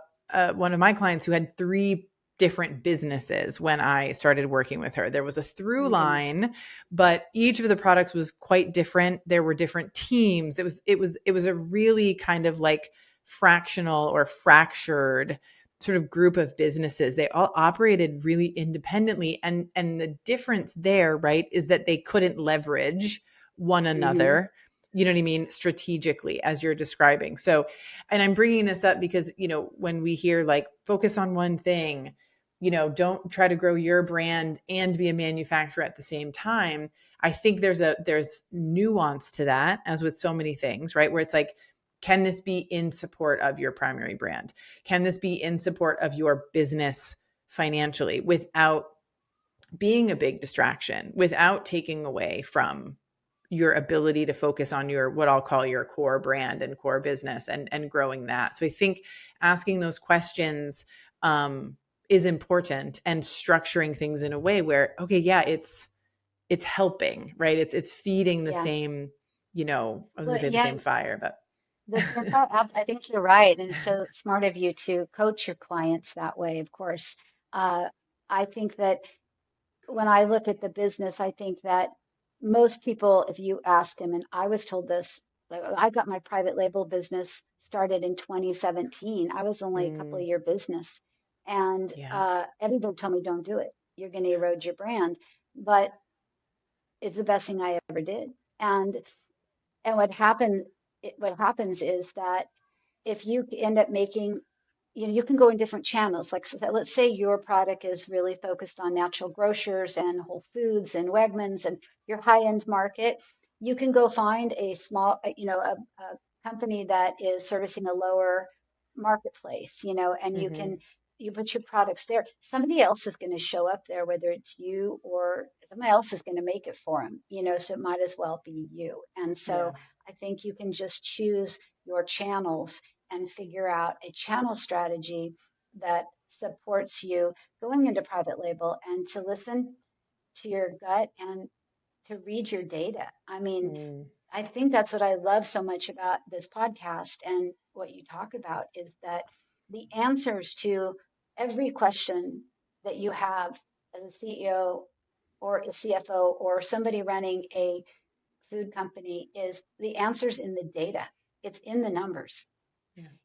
one of my clients who had three different businesses when I started working with her. There was a through Hmm. line, but each of the products was quite different. There were different teams. It was a really kind of like fractional or fractured sort of group of businesses. They all operated really independently, and the difference there, right, is that they couldn't leverage one Hmm. another, you know what I mean, strategically, as you're describing. So, and I'm bringing this up because, when we hear like focus on one thing, don't try to grow your brand and be a manufacturer at the same time. I think there's nuance to that, as with so many things, right? Where it's like, can this be in support of your primary brand? Can this be in support of your business financially without being a big distraction, without taking away from your ability to focus on your, what I'll call your core brand and core business, and growing that? So I think asking those questions is important, and structuring things in a way where, okay, yeah, it's helping, right? It's feeding the Yeah. same, I was gonna Well, say the yeah, same fire, but I think you're right. And it's so smart of you to coach your clients that way, of course. Uh, I think that when I look at the business, I think that most people, if you ask them, and I was told this, like I got my private label business started in 2017. I was only a couple of mm, year business, and yeah, everybody told me, "Don't do it. You're going to erode your brand." But it's the best thing I ever did. And what happened? what happens is that if you end up making, you can go in different channels. Like, let's say your product is really focused on natural grocers and Whole Foods and Wegmans and your high-end market. You can go find a small, a company that is servicing a lower marketplace, and Mm-hmm. you put your products there. Somebody else is going to show up there, whether it's you or somebody else is going to make it for them, so it might as well be you. And so Yeah. I think you can just choose your channels and figure out a channel strategy that supports you going into private label and to listen to your gut and to read your data. I mean, Mm. I think that's what I love so much about this podcast and what you talk about is that the answers to every question that you have as a CEO or a CFO or somebody running a food company is the answers in the data. It's in the numbers.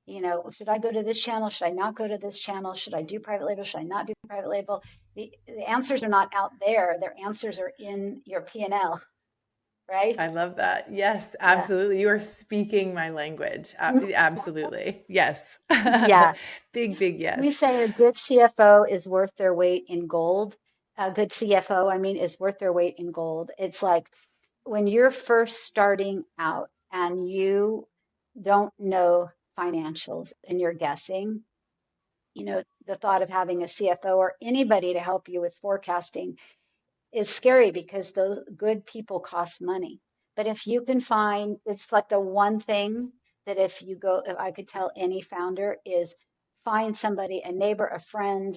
Yeah. Should I go to this channel? Should I not go to this channel? Should I do private label? Should I not do private label? The answers are not out there. Their answers are in your P&L, right? I love that. Yes, Yeah. absolutely. You are speaking my language. Absolutely. Yes. Yeah. Big, big We yes. say a good CFO is worth their weight in gold. A good CFO, I mean, is worth their weight in gold. It's like when you're first starting out and you don't know financials and you're guessing, the thought of having a CFO or anybody to help you with forecasting is scary because those good people cost money. But if you can find, it's like the one thing that if I could tell any founder is find somebody, a neighbor, a friend,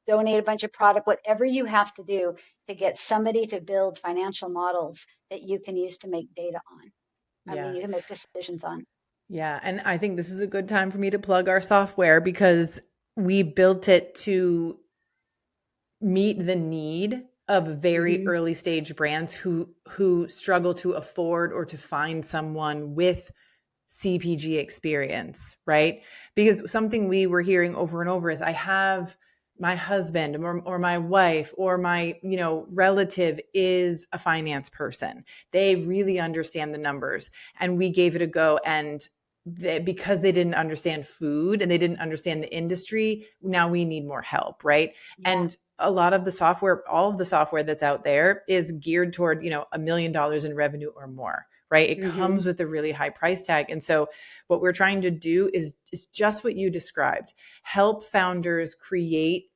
donate a bunch of product, whatever you have to do to get somebody to build financial models that you can use to make data on. I mean, Yeah. you can make decisions on. Yeah. And I think this is a good time for me to plug our software because we built it to meet the need of very Hmm. early stage brands who struggle to afford or to find someone with CPG experience, right? Because something we were hearing over and over is I have my husband or my wife or my, relative is a finance person. They really understand the numbers. And we gave it a go. And because they didn't understand food and they didn't understand the industry, now we need more help, right? Yeah. And a lot of the software, all of the software that's out there is geared toward, $1 million in revenue or more, right? It Hmm. comes with a really high price tag. And so what we're trying to do is just what you described. Help founders create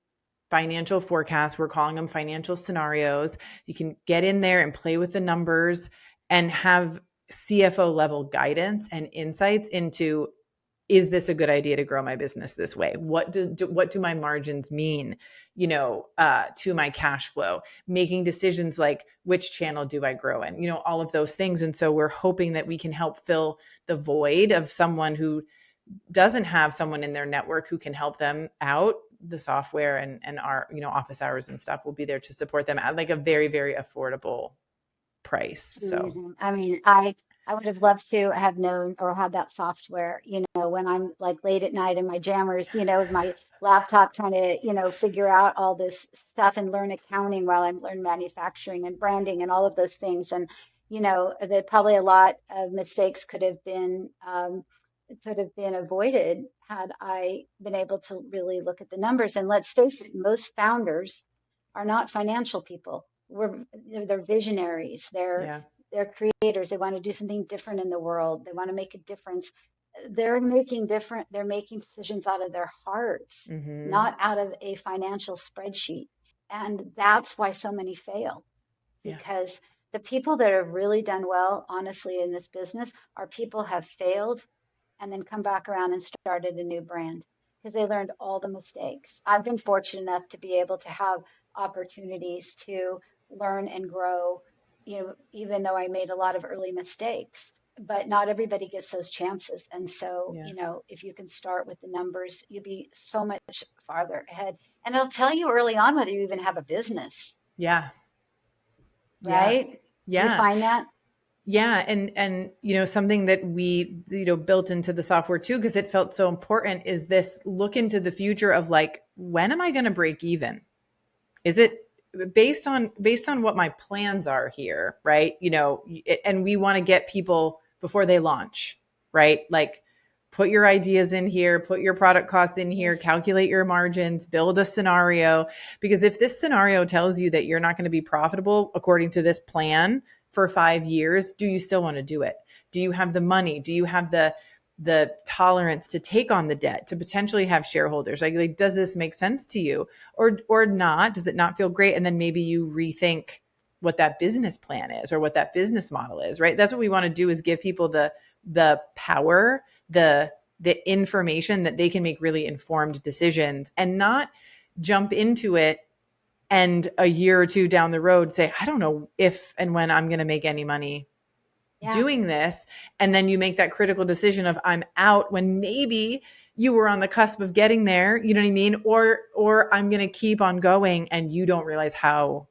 financial forecasts. We're calling them financial scenarios. You can get in there and play with the numbers and have CFO level guidance and insights into, is this a good idea to grow my business this way? What do my margins mean, to my cash flow? Making decisions like which channel do I grow in, all of those things. And so we're hoping that we can help fill the void of someone who doesn't have someone in their network who can help them out. The software and our, office hours and stuff will be there to support them at like a very, very affordable price. It's So amazing. I mean, I would have loved to have known or had that software, when I'm like late at night in my jammers, with my laptop trying to, figure out all this stuff and learn accounting while I'm learning manufacturing and branding and all of those things. And, that probably a lot of mistakes could have been avoided had I been able to really look at the numbers. And let's face it, most founders are not financial people. They're visionaries. They're yeah. they're creators. They want to do something different in the world. They want to make a difference. They're making decisions out of their hearts, Mm-hmm. not out of a financial spreadsheet. And that's why so many fail, Yeah. because the people that have really done well, honestly, in this business are people have failed and then come back around and started a new brand because they learned all the mistakes. I've been fortunate enough to be able to have opportunities to learn and grow, even though I made a lot of early mistakes. But not everybody gets those chances. And so, Yeah. if you can start with the numbers, you'll be so much farther ahead. And it'll tell you early on whether you even have a business, Yeah. Yeah. right? Do you Yeah. find that? Yeah. And something that we, built into the software too, because it felt so important, is this look into the future of like, when am I going to break even? Is Yeah. it based on what my plans are here, right? And we want to get people before they launch, right? Like put your ideas in here, put your product costs in here, Yes. calculate your margins, build a scenario. Because if this scenario tells you that you're not going to be profitable according to this plan for 5 years, do you still want to do it? Do you have the money? Do you have the tolerance to take on the debt, to potentially have shareholders? Like, does this make sense to you or not? Does it not feel great? And then maybe you rethink what that business plan is or what that business model is, right? That's what we want to do, is give people the power, the information that they can make really informed decisions and not jump into it and a year or two down the road say, I don't know if and when I'm going to make any money Yeah. doing this. And then you make that critical decision of I'm out, when maybe you were on the cusp of getting there, you know what I mean? Or I'm going to keep on going, and you don't realize how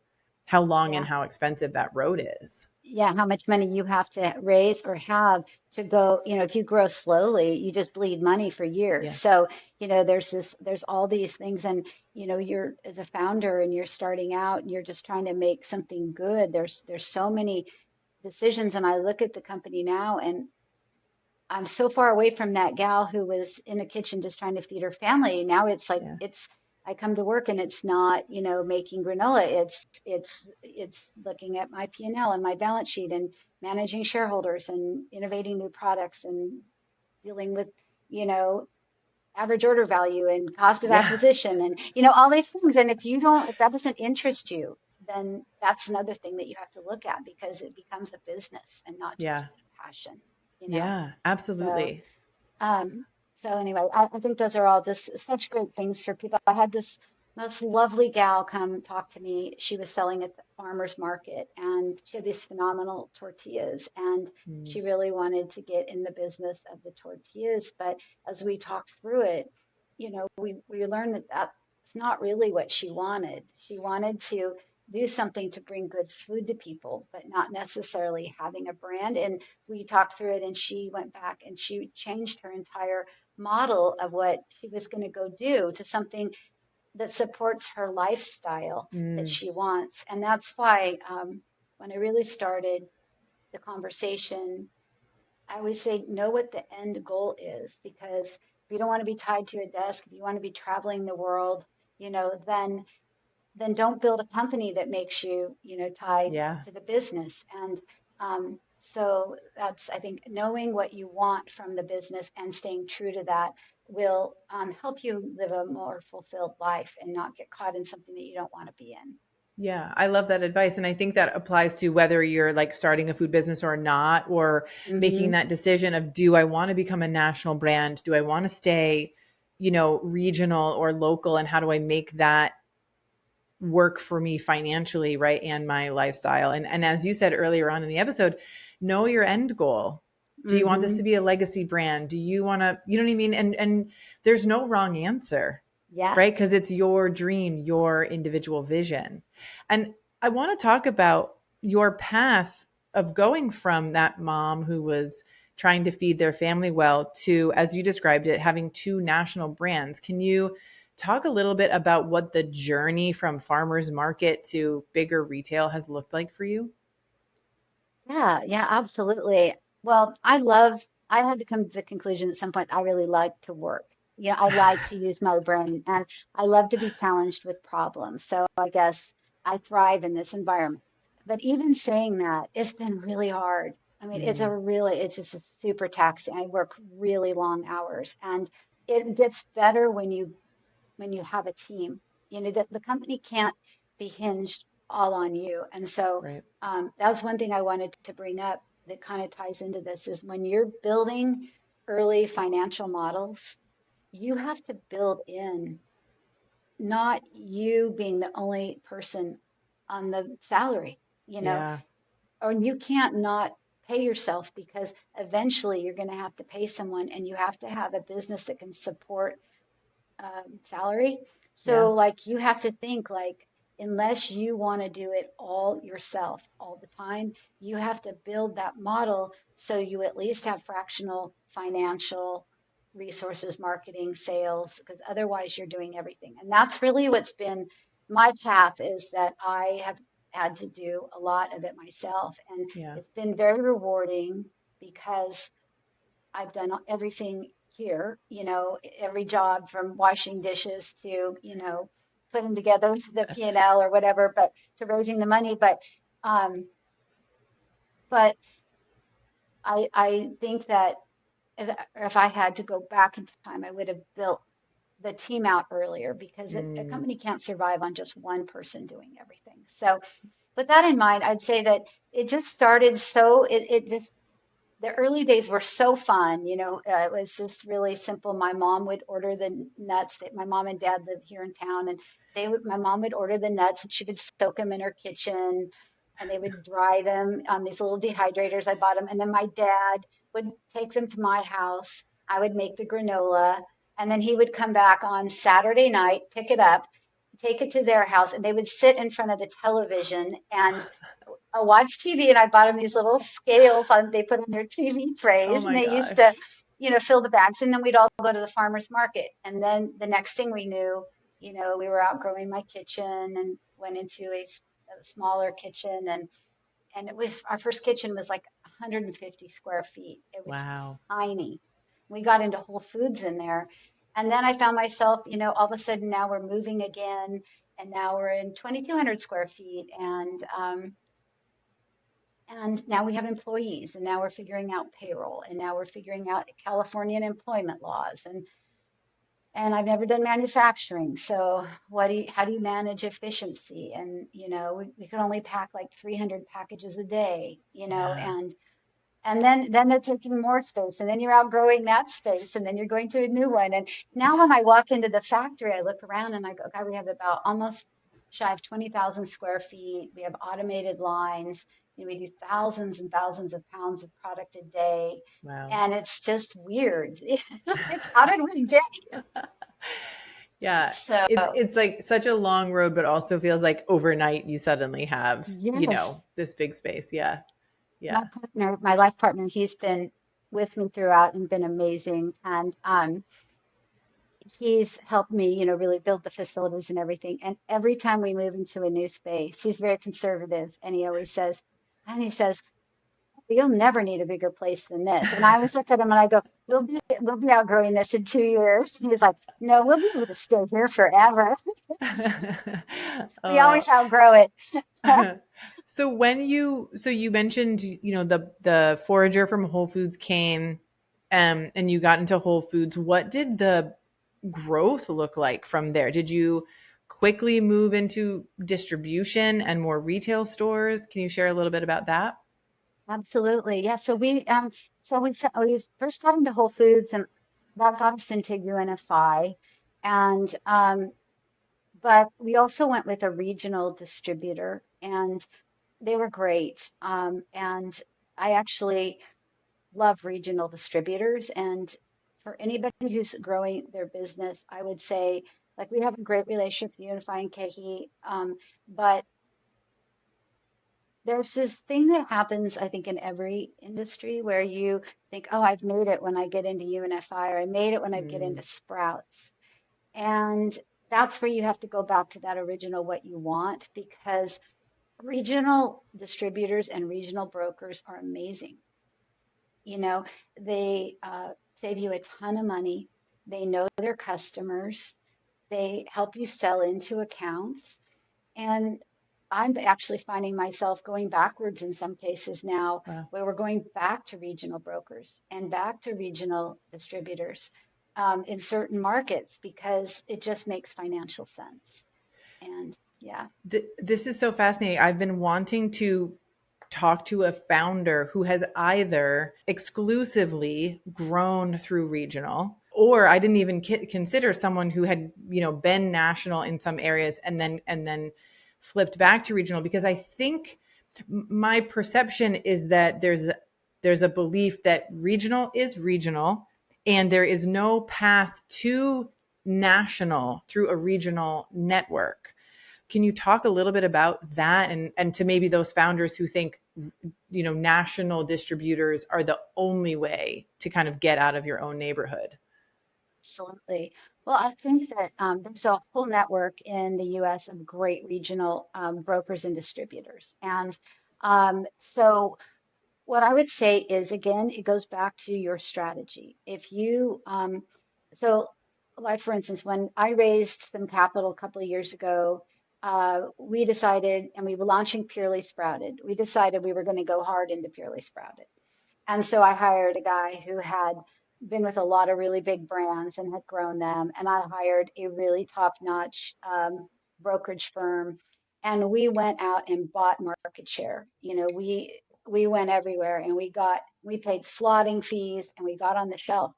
long and Yeah. how expensive that road is. Yeah, how much money you have to raise or have to go, if you grow slowly, you just bleed money for years. Yeah. So, there's all these things. And, you're as a founder and you're starting out and you're just trying to make something good. There's so many decisions. And I look at the company now and I'm so far away from that gal who was in a kitchen just trying to feed her family. Now it's like Yeah. I come to work and it's not, making granola. It's looking at my P&L and L and my balance sheet and managing shareholders and innovating new products and dealing with, you know, average order value and cost of Yeah. acquisition and, all these things. And if that doesn't interest you, then that's another thing that you have to look at, because it becomes a business and not Yeah. just a passion, you know. Yeah. So, Absolutely. um, so anyway, I think those are all just such great things for people. I had this most lovely gal come talk to me. She was selling at the farmer's market and she had these phenomenal tortillas, and Mm. she really wanted to get in the business of the tortillas. But as we talked through it, we learned that that's not really what she wanted. She wanted to do something to bring good food to people, but not necessarily having a brand. And we talked through it, and she went back and she changed her entire model of what she was going to go do to something that supports her lifestyle that Mm. she wants. And that's why, when I really started the conversation, I always say, know what the end goal is, because if you don't want to be tied to a desk, if you want to be traveling the world, then don't build a company that makes you, tied Yeah. to the business. And so that's, I think, knowing what you want from the business and staying true to that will help you live a more fulfilled life and not get caught in something that you don't want to be in. Yeah, I love that advice. And I think that applies to whether you're like starting a food business or not, or making Hmm. that decision of, do I want to become a national brand? Do I want to stay, regional or local? And how do I make that work for me financially, right? And my lifestyle. And as you said earlier on in the episode, know your end goal. Do you want this to Hmm. be a legacy brand? Do you want to, you know what I mean? And there's no wrong answer, Yeah. right? Because it's your dream, your individual vision. And I want to talk about your path of going from that mom who was trying to feed their family well to, as you described it, having two national brands. Can you talk a little bit about what the journey from farmers market to bigger retail has looked like for you? Yeah, yeah, absolutely. Well, I had to come to the conclusion at some point I really like to work. I like to use my brain and I love to be challenged with problems. So I guess I thrive in this environment. But even saying that, it's been really hard. I mean, Mm, it's just a super taxing. I work really long hours, and it gets better when you have a team. The company can't be hinged all on you. And so right. that was one thing I wanted to bring up that kind of ties into this is when you're building early financial models, you have to build in not you being the only person on the salary, you know, Yeah. or you can't not pay yourself, because eventually you're going to have to pay someone, and you have to have a business that can support salary. Yeah. So like you have to think like, unless you want to do it all yourself all the time, you have to build that model so you at least have fractional financial resources, marketing, sales, because otherwise you're doing everything. And that's really what's been my path, is that I have had to do a lot of it myself. And Yeah. it's been very rewarding because I've done everything here, every job from washing dishes to, putting together the P&L or whatever, but to raising the money. Um, but I think that if I had to go back in time, I would have built the team out earlier because a Mm, company can't survive on just one person doing everything. So with that in mind, I'd say that it just started so it just the early days were so fun. It was just really simple. My mom would order the nuts. That my mom and dad lived here in town, and my mom would order the nuts, and she would soak them in her kitchen, and they would dry them on these little dehydrators. I bought them, and then my dad would take them to my house. I would make the granola, and then he would come back on Saturday night, pick it up, take it to their house, and they would sit in front of the television and watch TV. And I bought them these little scales they put on their TV oh trays, and my they used to, gosh. fill the bags. And then we'd all go to the farmer's market. And then the next thing we knew, we were outgrowing my kitchen and went into a smaller kitchen. And it was our first kitchen was like 150 square feet. It was Wow. tiny. We got into Whole Foods in there. And then I found myself, all of a sudden now we're moving again. And now we're in 2,200 square feet. And now we have employees, and now we're figuring out payroll, and now we're figuring out Californian employment laws. And I've never done manufacturing. So how do you manage efficiency? And, we can only pack like 300 packages a day, Yeah. and then they're taking more space, and then you're outgrowing that space, and then you're going to a new one. And now when I walk into the factory, I look around and I go, God, we have about almost shy of 20,000 square feet. We have automated lines. We do thousands and thousands of pounds of product a day. Wow. And it's just weird. Like, how did we get here? Yeah. So, It's like such a long road, but also feels like overnight you suddenly have, yes, this big space. Yeah. my Yeah. partner, my life partner, he's been with me throughout and been amazing. And he's helped me, really build the facilities and everything. And every time we move into a new space, he's very conservative, and he says, "You'll never need a bigger place than this." And I always look at him and I go, "We'll be outgrowing this in 2 years." And he's like, "No, we'll be able to stay here forever." We Oh. always outgrow it. So you mentioned, the forager from Whole Foods came, and you got into Whole Foods. What did the growth look like from there? Did you quickly move into distribution and more retail stores? Can you share a little bit about that? Absolutely. Yeah. So we first got into Whole Foods, and that got us into UNFI. And but we also went with a regional distributor, and they were great. And I actually love regional distributors. And for anybody who's growing their business, I would say, like, we have a great relationship with UNFI and KeHE, but there's this thing that happens, I think, in every industry where you think, oh, I've made it when I get into UNFI, or I made it when I get Mm, into Sprouts. And that's where you have to go back to that original what you want, because regional distributors and regional brokers are amazing. You know, they save you a ton of money. They know their customers. They help you sell into accounts. And I'm actually finding myself going backwards in some cases now, wow. where we're going back to regional brokers and back to regional distributors in certain markets because it just makes financial sense. And yeah, This is so fascinating. I've been wanting to talk to a founder who has either exclusively grown through regional, or I didn't even consider someone who had, been national in some areas and then flipped back to regional, because I think my perception is that there's a belief that regional is regional and there is no path to national through a regional network. Can you talk a little bit about that, and to maybe those founders who think, national distributors are the only way to kind of get out of your own neighborhood? absolutely. Well, I think that there's a whole network in the US of great regional brokers and distributors. And so What I would say is, again, it goes back to your strategy. If you, so like for instance, when I raised some capital a couple of years ago, we decided, and we were launching Purely Sprouted. We decided we were going to go hard into Purely Sprouted. And so I hired a guy who had been with a lot of really big brands and had grown them. And I hired a really top-notch brokerage firm. And we went out and bought market share. We went everywhere and we paid slotting fees and we got on the shelf.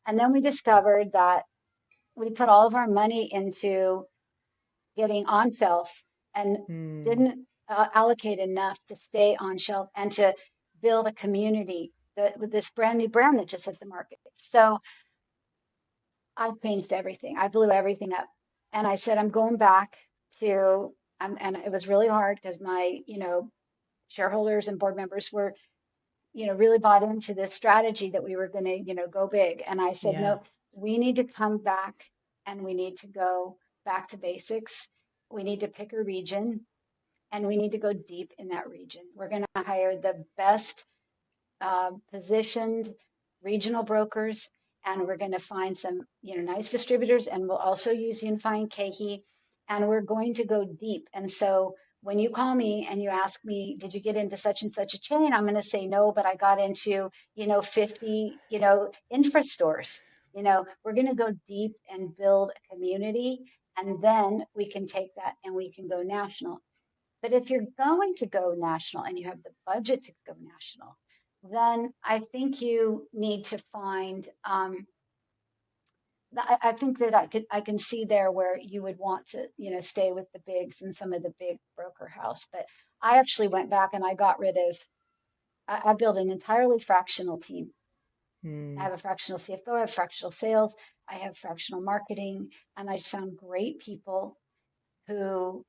And then we discovered that we put all of our money into getting on shelf and Hmm. didn't allocate enough to stay on shelf and to build a community with this brand new brand that just hit the market. So I changed everything. I blew everything up. And I said, I'm going back to, and it was really hard because my, shareholders and board members were, really bought into this strategy that we were going to, go big. And I said, Yeah. no, we need to come back and we need to go back to basics. We need to pick a region and we need to go deep in that region. We're going to hire the best positioned regional brokers, and we're going to find some, nice distributors, and we'll also use Unifying KeHE, and we're going to go deep. And so when you call me and you ask me, did you get into such and such a chain? I'm going to say no, but I got into, 50, infra stores. We're going to go deep and build a community, and then we can take that and we can go national. But if you're going to go national and you have the budget to go national, then I think you need to find. I think that I can see there where you would want to, stay with the bigs and some of the big broker house. But I actually went back and I got rid of. I built an entirely fractional team. I Hmm. have a fractional CFO, I have fractional sales, I have fractional marketing, and I just found great people who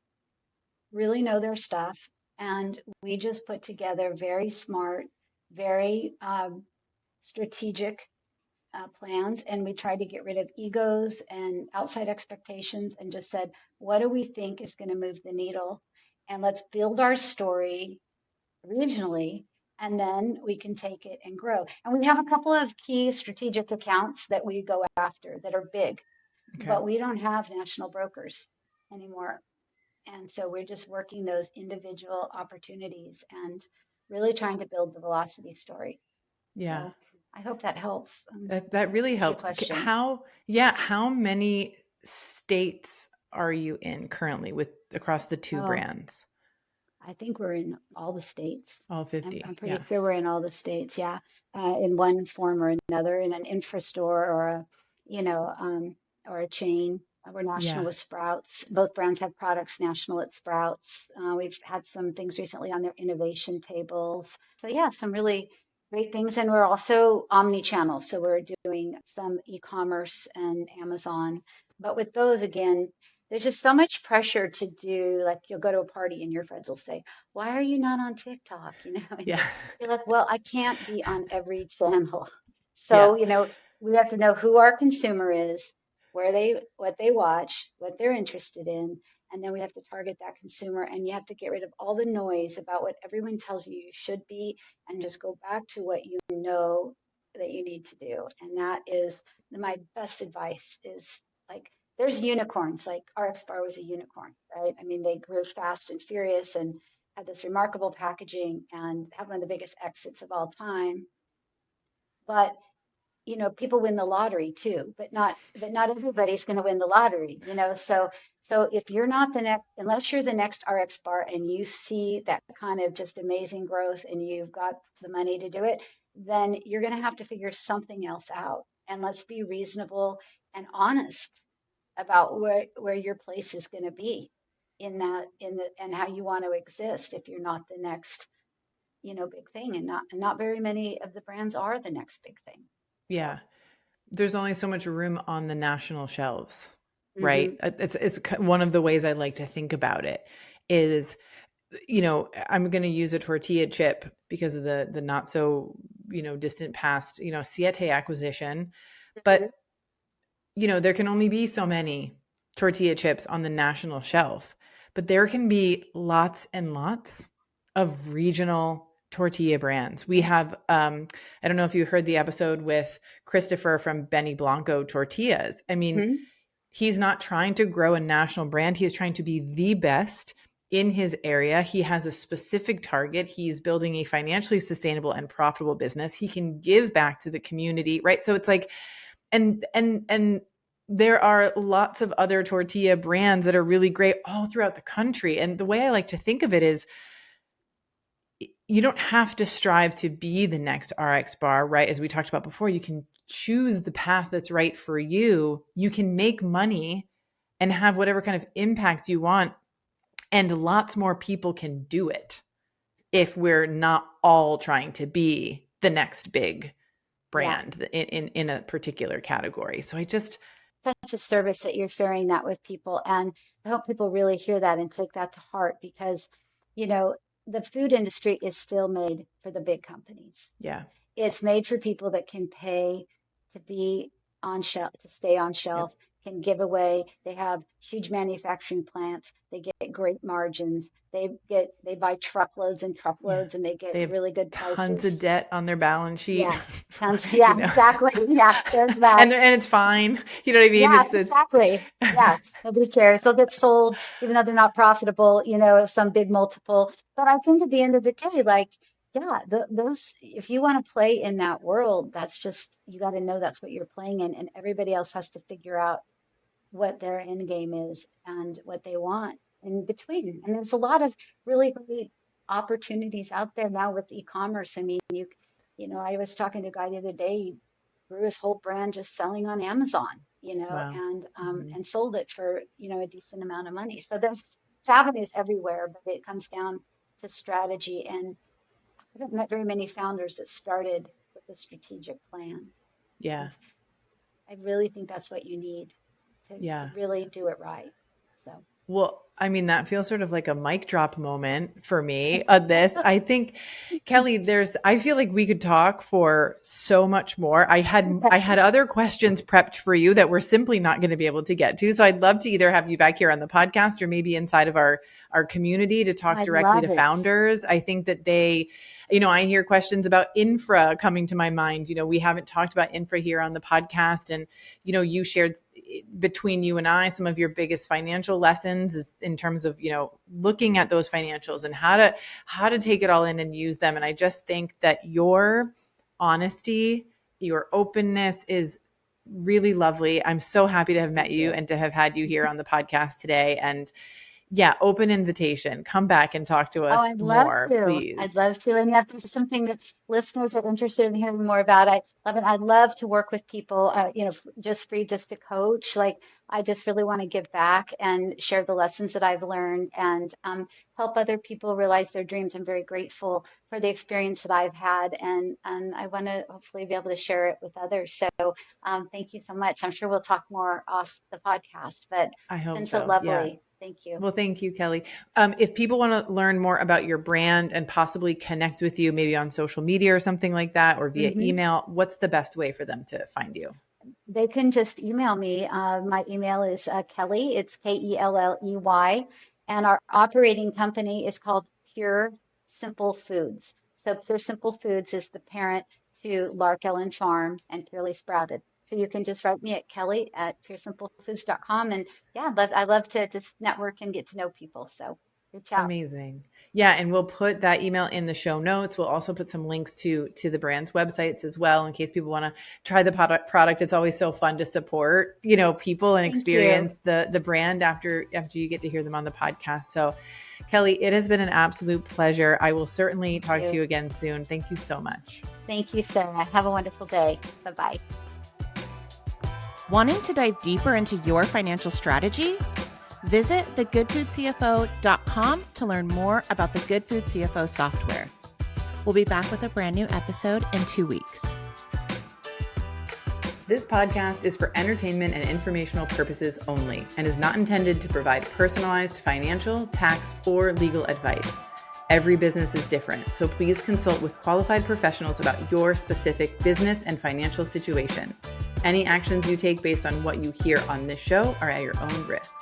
really know their stuff. And we just put together very smart, very strategic plans. And we tried to get rid of egos and outside expectations and just said, what do we think is going to move the needle? And let's build our story regionally. And then we can take it and grow. And we have a couple of key strategic accounts that we go after that are big, Okay. but we don't have national brokers anymore. And so we're just working those individual opportunities and really trying to build the velocity story. Yeah. So I hope that helps That really answer your helps. question. How many states are you in currently with across the two Oh, brands? I think we're in all the states. All I'm 50. pretty Yeah. sure we're in all the states, yeah, in one form or another, in an infra store or you know, um, or a chain. We're national Yeah. with Sprouts. Both brands have products national at Sprouts. We've had some things recently on their innovation tables. So yeah, some really great things. And we're also omni-channel. So we're doing some e-commerce and Amazon. But with those, again, there's just so much pressure to do, like you'll go to a party and your friends will say, why are you not on TikTok? And Yeah. you're like, well, I can't be on every channel. Yeah. So, we have to know who our consumer is, what they watch, what they're interested in, and then we have to target that consumer and you have to get rid of all the noise about what everyone tells you you should be and just go back to what you know that you need to do. And that is my best advice is like there's unicorns, like RX Bar was a unicorn, right? I mean, they grew fast and furious and had this remarkable packaging and had one of the biggest exits of all time. But people win the lottery too, but not everybody's going to win the lottery, so if you're not the next, unless you're the next RX Bar and you see that kind of just amazing growth and you've got the money to do it, then you're going to have to figure something else out. And let's be reasonable and honest about where your place is going to be and how you want to exist if you're not the next, big thing. And not very many of the brands are the next big thing. Yeah. So There's only so much room on the national shelves, right? hmm It's one of the ways I like to think about it is, I'm going to use a tortilla chip because of the not so, distant past, Siete acquisition, but there can only be so many tortilla chips on the national shelf, but there can be lots and lots of regional tortilla brands. We have, I don't know if you heard the episode with Christopher from Benny Blanco Tortillas. I mean, Mhm. he's not trying to grow a national brand. He is trying to be the best in his area. He has a specific target. He's building a financially sustainable and profitable business. He can give back to the community, right? So it's like, and there are lots of other tortilla brands that are really great all throughout the country. And the way I like to think of it is, you don't have to strive to be the next RX bar, right? As we talked about before, you can choose the path that's right for you. You can make money and have whatever kind of impact you want. And lots more people can do it if we're not all trying to be the next big Yeah. brand in a particular category. So I just, Such a service that you're sharing that with people. And I hope people really hear that and take that to heart because, you know, the food industry is still made for the big companies. yeah, It's made for people that can pay to be on shelf, to stay on yep, shelf, can give away. They have huge manufacturing plants. They get great margins. They buy truckloads and yeah. truckloads and they get They have really good tons of prices. debt on their balance sheet, Yeah. Tons, yeah, you know, exactly. Yeah, there's that. and it's fine. You know what I mean? Yeah, It's exactly. Yeah, nobody cares. They'll get sold even though they're not profitable, you know, some big multiple. But I think at the end of the day, like, yeah, those, if you want to play in that world, that's just, you got to know that's what you're playing in, and everybody else has to figure out what their end game is and what they want in between. And there's a lot of really great opportunities out there now with e-commerce. I mean, you know, I was talking to a guy the other day, he grew his whole brand just selling on Amazon, you know, wow. Mhm. and sold it for, you know, a decent amount of money. So there's avenues everywhere, but it comes down to strategy. And I haven't met very many founders that started with a strategic plan. Yeah. And I really think that's what you need to Yeah. really do it right. So Well, I mean, that feels sort of like a mic drop moment for me on this. I think, Kelley, I feel like we could talk for so much more. I had other questions prepped for you that we're simply not going to be able to get to. So I'd love to either have you back here on the podcast or maybe inside of our community to talk I directly to love it. founders. I think that I hear questions about infra coming to my mind. We haven't talked about infra here on the podcast. And, you shared between you and I some of your biggest financial lessons is in terms of, looking at those financials and how to take it all in and use them. And I just think that your honesty, your openness is really lovely. I'm so happy to have met Thank you you. and to have had you here on the podcast today. And yeah, open invitation. Come back and talk to Oh, us I'd love more, to. I'd please. love to. And if there's something that listeners are interested in hearing more about, I love it. I'd love to work with people, just free, just to coach. Like, I just really want to give back and share the lessons that I've learned and help other people realize their dreams. I'm very grateful for the experience that I've had, and I want to hopefully be able to share it with others. So thank you so much. I'm sure we'll talk more off the podcast, but I it's hope been so so. Yeah. lovely. Thank you. Well, thank you, Kelley. If people want to learn more about your brand and possibly connect with you, maybe on social media or something like that, or via hmm email, what's the best way for them to find you? They can just email me. My email is Kelley, it's Kelley, and our operating company is called Pure Simple Foods. So Pure Simple Foods is the parent to Lark-Ellen Farm and Purely Sprouted. So you can just write me at Kelley@puresimplefoods.com. And yeah, I love to just network and get to know people. So reach out. Amazing. Yeah, and we'll put that email in the show notes. We'll also put some links to the brand's websites as well in case people want to try the product. It's always so fun to support, people and Thank you. experience the brand after you get to hear them on the podcast. So, Kelley, it has been an absolute pleasure. I will certainly Thank talk to you. you again soon. Thank you so much. Thank you, Sarah. Have a wonderful day. Bye-bye. Wanting to dive deeper into your financial strategy? Visit thegoodfoodcfo.com to learn more about the Good Food CFO software. We'll be back with a brand new episode in 2 weeks. This podcast is for entertainment and informational purposes only and is not intended to provide personalized financial, tax, or legal advice. Every business is different, so please consult with qualified professionals about your specific business and financial situation. Any actions you take based on what you hear on this show are at your own risk.